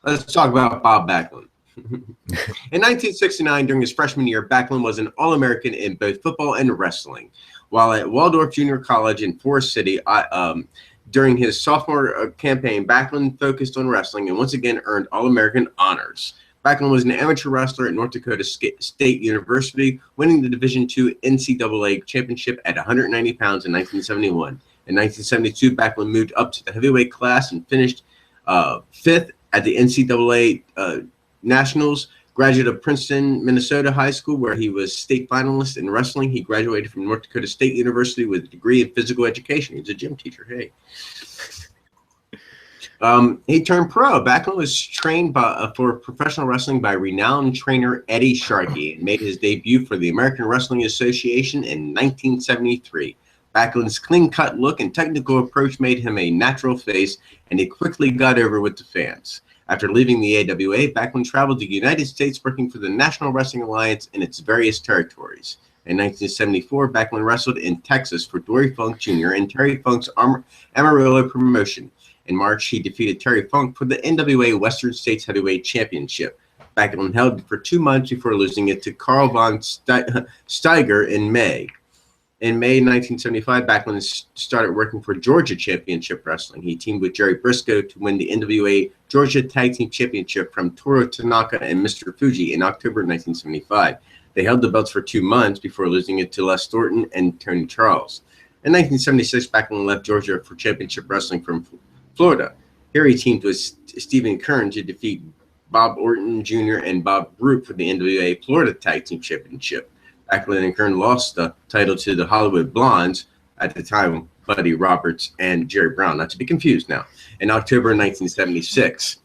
Let's talk about Bob Backlund. In 1969, during his freshman year, Backlund was an All-American in both football and wrestling. While at Waldorf Junior College in Forest City, during his sophomore campaign, Backlund focused on wrestling and once again earned All-American honors. Backlund was an amateur wrestler at North Dakota State University, winning the Division II NCAA championship at 190 pounds in 1971. In 1972, Backlund moved up to the heavyweight class and finished 5th at the NCAA Nationals. Graduate of Princeton, Minnesota High School, where he was state finalist in wrestling. He graduated from North Dakota State University with a degree in physical education. He's a gym teacher. Hey. He turned pro. Backlund was trained for professional wrestling by renowned trainer Eddie Sharkey and made his debut for the American Wrestling Association in 1973. Backlund's clean-cut look and technical approach made him a natural face, and he quickly got over with the fans. After leaving the AWA, Backlund traveled to the United States working for the National Wrestling Alliance in its various territories. In 1974, Backlund wrestled in Texas for Dory Funk Jr. and Terry Funk's Amarillo promotion. In March, he defeated Terry Funk for the NWA Western States Heavyweight Championship. Backlund held it for 2 months before losing it to Carl von Steiger in May. In May 1975, Backlund started working for Georgia Championship Wrestling. He teamed with Jerry Briscoe to win the NWA Georgia Tag Team Championship from Toru Tanaka and Mr. Fuji in October 1975. They held the belts for 2 months before losing it to Les Thornton and Tony Charles. In 1976, Backlund left Georgia for Championship Wrestling from Florida. Here he teamed with Stephen Kern to defeat Bob Orton Jr. and Bob Roop for the NWA Florida Tag Team Championship. Backlund and Kern lost the title to the Hollywood Blondes, at the time Buddy Roberts and Jerry Brown, not to be confused now, in October 1976.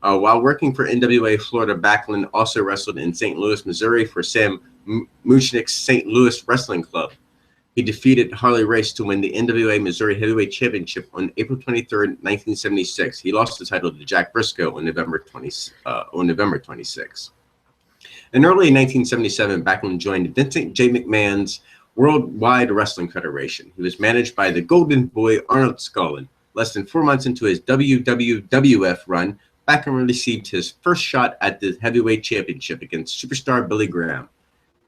While working for NWA Florida, Backlund also wrestled in St. Louis, Missouri for Sam Muchnick's St. Louis Wrestling Club. He defeated Harley Race to win the NWA Missouri Heavyweight Championship on April 23, 1976. He lost the title to Jack Briscoe on November 26. In early 1977, Backlund joined Vincent J. McMahon's Worldwide Wrestling Federation. He was managed by the Golden Boy Arnold Scullin. Less than 4 months into his WWF run, Backlund received his first shot at the Heavyweight Championship against superstar Billy Graham.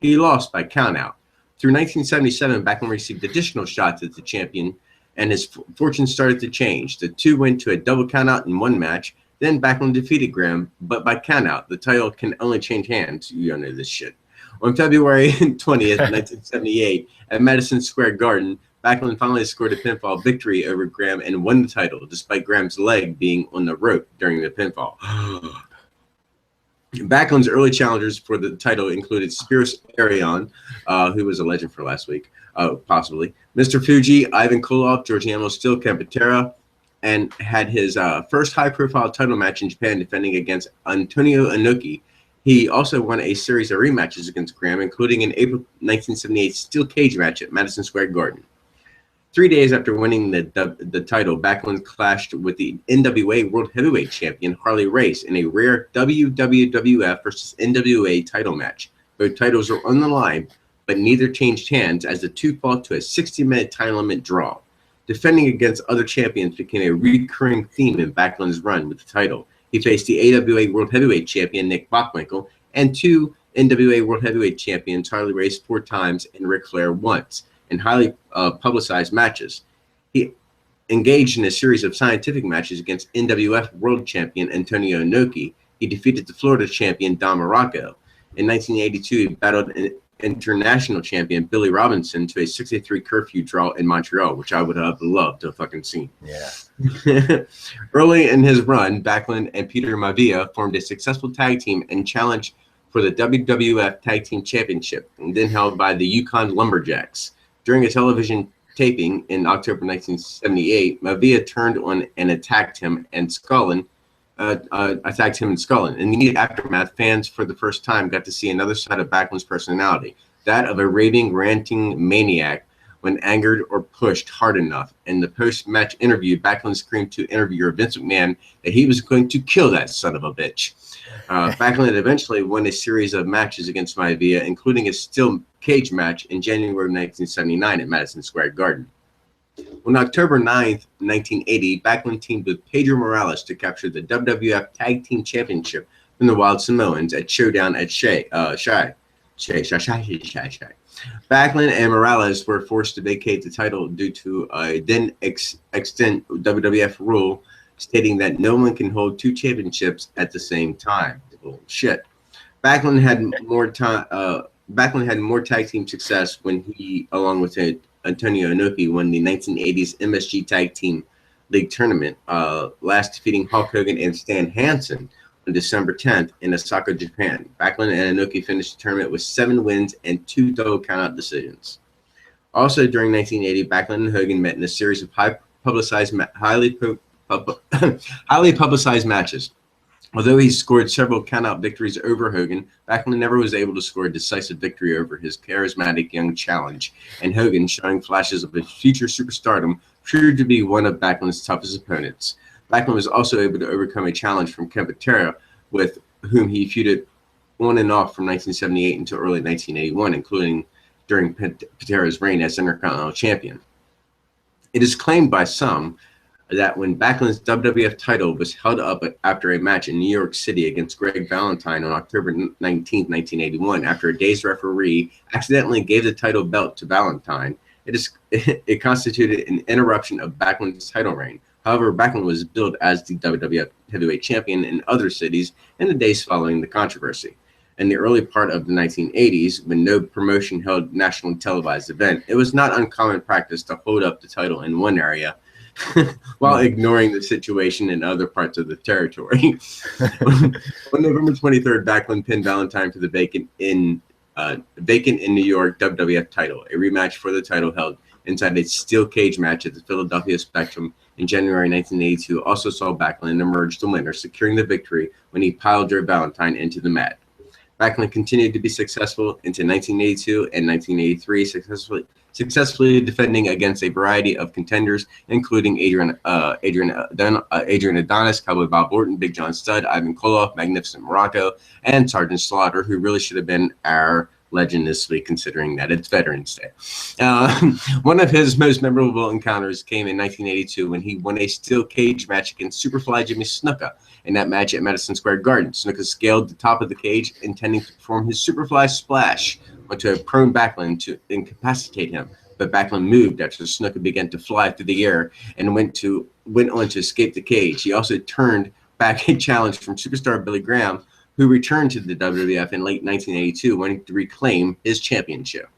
He lost by countout. Through 1977, Backlund received additional shots at the champion, and his fortune started to change. The two went to a double countout in one match. Then Backlund defeated Graham, but by countout. The title can only change hands. You don't know this shit. On February 20th, 1978, at Madison Square Garden, Backlund finally scored a pinfall victory over Graham and won the title, despite Graham's leg being on the rope during the pinfall. Backlund's early challengers for the title included Spiros Arion, who was a legend for last week, possibly, Mr. Fuji, Ivan Koloff, Georgiano Steel Campetera, and had his first high-profile title match in Japan defending against Antonio Inoki. He also won a series of rematches against Graham, including an April 1978 steel cage match at Madison Square Garden. 3 days after winning the title, Backlund clashed with the NWA World Heavyweight Champion Harley Race in a rare WWF versus NWA title match. Both titles were on the line, but neither changed hands as the two fought to a 60-minute time limit draw. Defending against other champions became a recurring theme in Backlund's run with the title. He faced the AWA World Heavyweight Champion Nick Bockwinkel and two NWA World Heavyweight Champions Harley Race 4 times and Ric Flair once in highly publicized matches. He engaged in a series of scientific matches against NWF World Champion Antonio Inoki. He defeated the Florida champion Don Morocco. In 1982, he battled international champion Billy Robinson to a 63 curfew draw in Montreal, which I would have loved to have fucking seen. Yeah. Early in his run, Backlund and Peter Maivia formed a successful tag team and challenged for the WWF Tag Team Championship, and then held by the Yukon Lumberjacks. During a television taping in October 1978, Maivia turned on and attacked him and Scullin. In the immediate aftermath, fans for the first time got to see another side of Backlund's personality, that of a raving, ranting maniac when angered or pushed hard enough. In the post-match interview, Backlund screamed to interviewer Vince McMahon that he was going to kill that son of a bitch. Backlund eventually won a series of matches against Maivia, including a steel cage match in January 1979 at Madison Square Garden. On October 9th, 1980, Backlund teamed with Pedro Morales to capture the WWF Tag Team Championship from the Wild Samoans at Showdown at Shives. Backlund and Morales were forced to vacate the title due to a then extant WWF rule stating that no one can hold 2 championships at the same time. Bullshit. Backlund had more tag team success when he, along with Antonio Inoki, won the 1980s MSG Tag Team League Tournament, last defeating Hulk Hogan and Stan Hansen on December 10th in Osaka, Japan. Backlund and Inoki finished the tournament with 7 wins and 2 double countout decisions. Also during 1980, Backlund and Hogan met in a series of highly publicized matches. Although he scored several countout victories over Hogan, Backlund never was able to score a decisive victory over his charismatic young challenge, and Hogan, showing flashes of his future superstardom, proved to be one of Backlund's toughest opponents. Backlund was also able to overcome a challenge from Ken Patera, with whom he feuded on and off from 1978 until early 1981, including during Patera's reign as Intercontinental Champion. It is claimed by some that when Backlund's WWF title was held up after a match in New York City against Greg Valentine on October 19, 1981, after a dazed referee accidentally gave the title belt to Valentine, it constituted an interruption of Backlund's title reign. However, Backlund was billed as the WWF Heavyweight Champion in other cities in the days following the controversy. In the early part of the 1980s, when no promotion held nationally televised event, it was not uncommon practice to hold up the title in one area while ignoring the situation in other parts of the territory. On November 23rd, Backlund pinned Valentine for the vacant in New York WWF title. A rematch for the title held inside a steel cage match at the Philadelphia Spectrum in January 1982 also saw Backlund emerge the winner, securing the victory when he piled Joe Valentine into the mat. Backlund continued to be successful into 1982 and 1983, successfully defending against a variety of contenders, including Adrian Adonis, Cowboy Bob Orton, Big John Studd, Ivan Koloff, Magnificent Morocco, and Sergeant Slaughter, who really should have been our legend this week, considering that it's Veterans Day. One of his most memorable encounters came in 1982 when he won a steel cage match against Superfly Jimmy Snuka. In that match at Madison Square Garden, Snuka scaled the top of the cage, intending to perform his Superfly Splash onto a prone Backlund to incapacitate him. But Backlund moved after Snuka began to fly through the air and went on to escape the cage. He also turned back a challenge from superstar Billy Graham, who returned to the WWF in late 1982, wanting to reclaim his championship.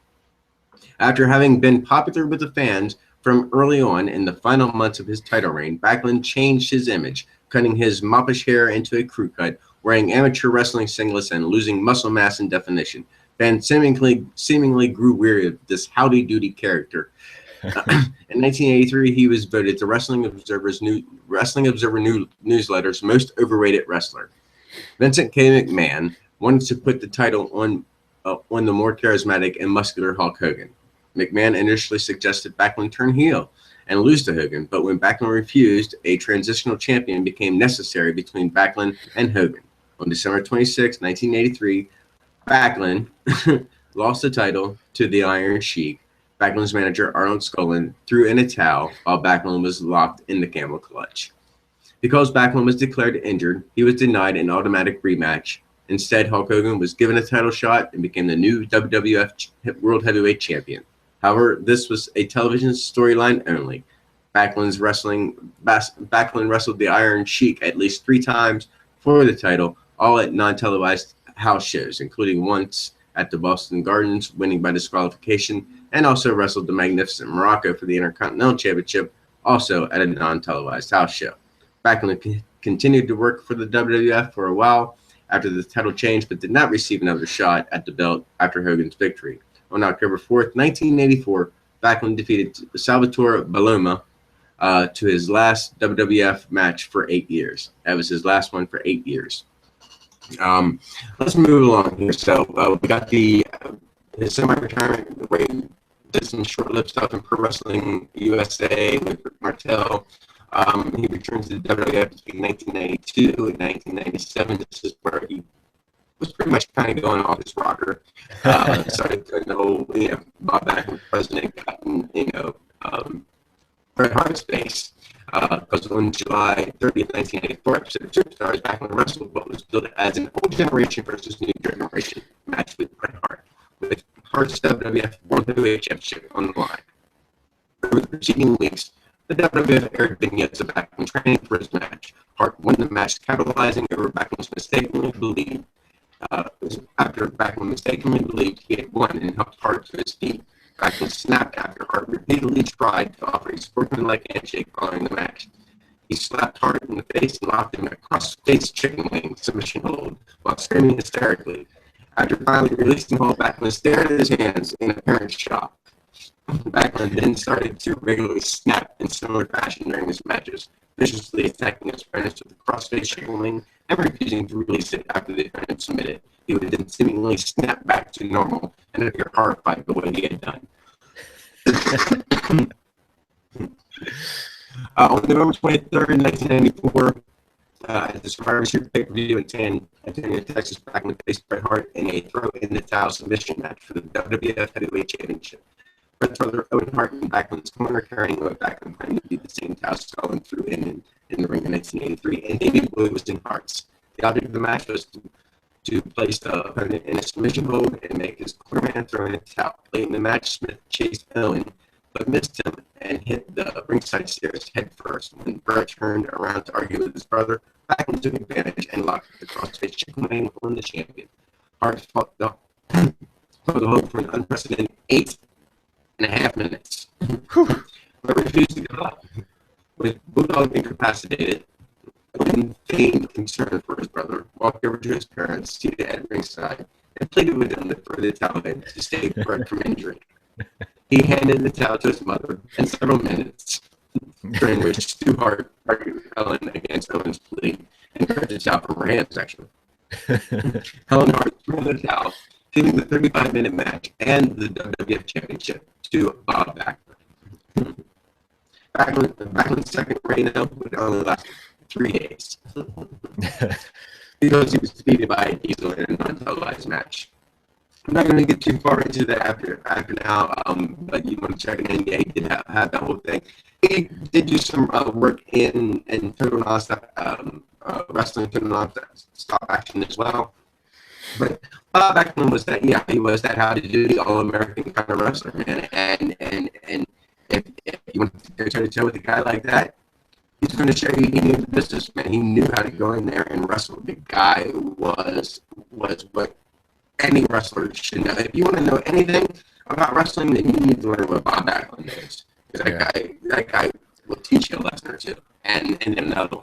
After having been popular with the fans from early on, in the final months of his title reign, Backlund changed his image, cutting his moppish hair into a crew cut, wearing amateur wrestling singlets, and losing muscle mass and definition. Fans seemingly grew weary of this howdy-doody character. In 1983, he was voted the Wrestling Observer newsletter's most overrated wrestler. Vincent K. McMahon wanted to put the title on the more charismatic and muscular Hulk Hogan. McMahon initially suggested Backlund turn heel and lose to Hogan, but when Backlund refused, a transitional champion became necessary between Backlund and Hogan. On December 26, 1983, Backlund lost the title to the Iron Sheik. Backlund's manager, Arnold Scullin, threw in a towel while Backlund was locked in the camel clutch. Because Backlund was declared injured, he was denied an automatic rematch. Instead, Hulk Hogan was given a title shot and became the new WWF World Heavyweight Champion. However, this was a television storyline only. Backlund wrestled the Iron Sheik at least 3 times for the title, all at non-televised house shows, including once at the Boston Gardens, winning by disqualification, and also wrestled the Magnificent Morocco for the Intercontinental Championship, also at a non-televised house show. Backlund continued to work for the WWF for a while after the title change, but did not receive another shot at the belt after Hogan's victory. On October 4th, 1984, Backlund defeated Salvatore Baloma to his last WWF match for 8 years. That was his last one for 8 years. Let's move along here. So we got his semi-retirement, where he did some short-lived stuff in Pro Wrestling USA with Rick Martel. He returned to the WWF between 1992 and 1997. This is where he was pretty much kind of going off his rocker. Started doing the whole, Bob Backlund president got in, Bret Hart's face. Because on July 30th, 1984, episode of Superstars, Backlund wrestled what was billed as an old generation versus new generation match with Bret Hart, with Hart's WWF World Heavyweight Championship on the line. Over the preceding weeks, the WWF aired vignettes of Backlund training for his match. Hart won the match, capitalizing over Backlund's mistakenly believed. After Backlund mistakenly believed he had won and helped Hart to his feet, Backlund snapped after Hart repeatedly tried to offer a sportsmanlike handshake following the match. He slapped Hart in the face and locked him in a cross-face chicken wing submission hold while screaming hysterically. After finally releasing the hold, Backlund stared at his hands in apparent shock. Backlund then started to regularly snap in similar fashion during his matches, viciously attacking his opponents with a cross-face chicken wing and refusing to release it after the opponent submitted. He would then seemingly snap back to normal and appear horrified by what he had done. On November 23rd, 1994, at the Survivor Series pay-per-view in Texas, Backlund faced Bret Hart in a throw-in-the-towel submission match for the WWF Heavyweight Championship. Bret's brother Owen Hart in Backlund's corner, carrying what Backlund claimed to be the same towel Stalin threw in the ring in 1983, and Davey Boy was in Hart's. The object of the match was to place the opponent in a submission hold and make his cornerman throw in a towel. Late in the match, Smith chased Owen, but missed him and hit the ringside stairs head first. When Bret turned around to argue with his brother, Backlund took advantage and locked the crossface chicken wing on the champion. Hart fought the hold for an unprecedented 8.5 minutes, but refused to give up. With Bulldog incapacitated, Owen feigned concern for his brother, walked over to his parents seated at ringside, and pleaded with them to throw the towel in to save Bret from injury. He handed the towel to his mother, and several minutes, during which Stu Hart argued with Helen against Owen's plea, and grabbed the towel from her hands, actually. Helen Hart threw the towel, giving the 35-minute match and the WWF Championship to Bob Backlund. Backlund's second reign would only last 3 days, because he was defeated by Diesel in a non-televised match. I'm not going to get too far into that after now, but you want to check it in. Yeah, he did have that whole thing. He did do some work in total non-stop wrestling, total non-stop action as well. But Bob Backlund was that, yeah, he was that howdy-doody all-American kind of wrestler, man. And if you want to go toe-to-toe with a guy like that, he's going to show you he knew the business, man. He knew how to go in there and wrestle. The guy was what any wrestler should know. If you want to know anything about wrestling, then you need to learn what Bob Backlund is. Because that guy will teach you a lesson or two, and another.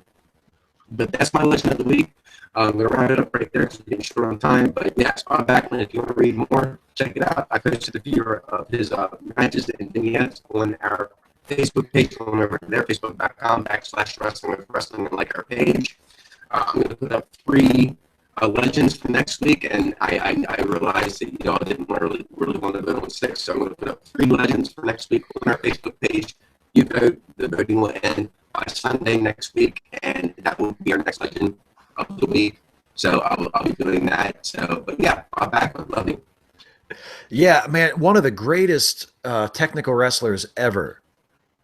But that's my legend of the week. I'm going to round it up right there because we're getting short on time. But yes, Bob Backlund, if you want to read more, check it out. I posted a few of his matches and vignettes on our Facebook page, going over to their facebook.com/wrestling and like our page. I'm going to put up 3 legends for next week, and I realized that y'all didn't really want to vote on 6, so I'm going to put up 3 legends for next week on our Facebook page. You vote, the voting will end by Sunday next week, and that will be our next legend of the week. So I'll be doing that. So, but yeah, Bob Backlund, love you. Yeah, man, one of the greatest technical wrestlers ever.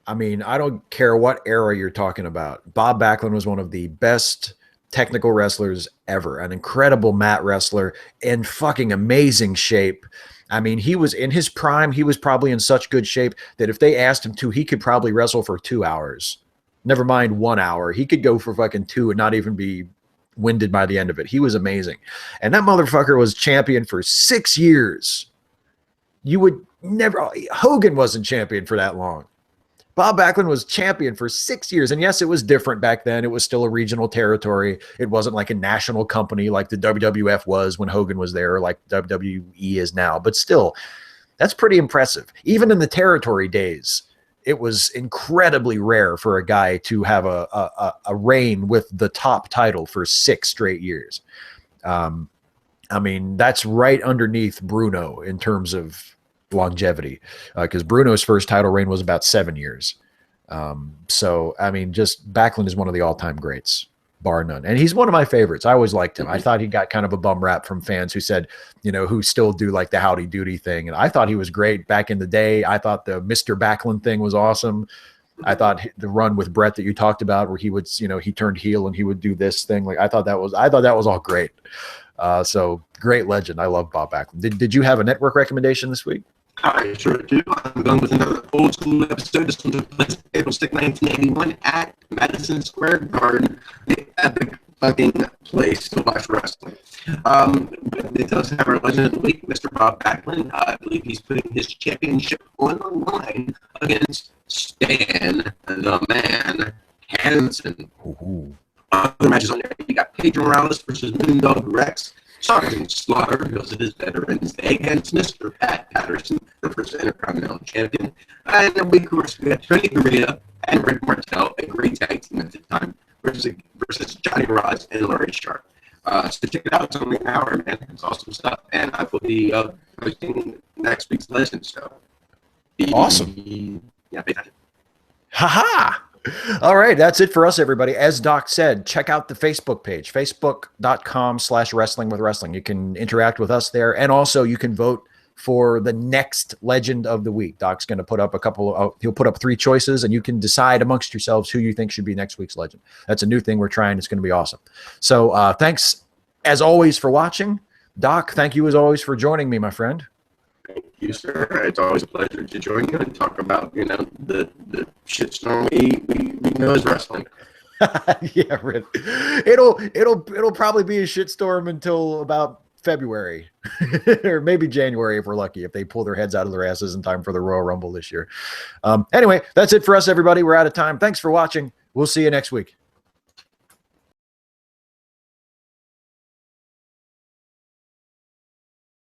I mean, I don't care what era you're talking about. Bob Backlund was one of the best technical wrestlers ever, an incredible mat wrestler, in fucking amazing shape. I mean, he was in his prime. He was probably in such good shape that if they asked him to, he could probably wrestle for 2 hours. Never mind 1 hour. He could go for fucking 2 and not even be winded by the end of it. He was amazing. And that motherfucker was champion for 6 years. You would never, Hogan wasn't champion for that long. Bob Backlund was champion for 6 years. And yes, it was different back then. It was still a regional territory. It wasn't like a national company like the WWF was when Hogan was there, or like WWE is now. But still, that's pretty impressive. Even in the territory days, it was incredibly rare for a guy to have a reign with the top title for 6 straight years. I mean, that's right underneath Bruno in terms of longevity, because Bruno's first title reign was about 7 years. So, I mean, just Backlund is one of the all-time greats, bar none. And he's one of my favorites. I always liked him. I thought he got kind of a bum rap from fans who said, you know, who still do like the howdy doody thing. And I thought he was great back in the day. I thought the Mr. Backlund thing was awesome. I thought the run with Bret that you talked about, where he would, you know, he turned heel and he would do this thing. Like, I thought that was all great. So great legend. I love Bob Backlund. Did you have a network recommendation this week? I sure do. I'm going with another old school episode. This one took place April 6, 1981 at Madison Square Garden, the epic fucking place to watch wrestling. They tell us to have our legend of the week, Mr. Bob Backlund. I believe he's putting his championship on the line against Stan the Man Hansen. Other matches on there, you got Pedro Morales versus Moondog Rex. Sergeant Slaughter goes to his Veterans Day against Mr. Pat Patterson, the first Intercontinental Champion. And then we got Tony Gurria and Rick Martel, a great tag team at the time, versus Johnny Rods and Larry Sharp. So check it out. It's only an hour, man. It's awesome stuff. And I will be posting next week's Legend. So awesome. Yeah, basically. Ha-ha! All right, that's it for us, everybody. As Doc said, check out the Facebook page, facebook.com/wrestling with wrestling. You can interact with us there, and also you can vote for the next legend of the week. Doc's going to put up he'll put up 3 choices, and you can decide amongst yourselves who you think should be next week's legend. That's a new thing we're trying. It's going to be awesome. So thanks as always for watching. Doc, thank you as always for joining me, my friend. Thank you, sir. It's always a pleasure to join you and talk about, the shitstorm we know as wrestling. Yeah, Rip. It'll probably be a shitstorm until about February or maybe January if we're lucky, if they pull their heads out of their asses in time for the Royal Rumble this year. Anyway, that's it for us, everybody. We're out of time. Thanks for watching. We'll see you next week.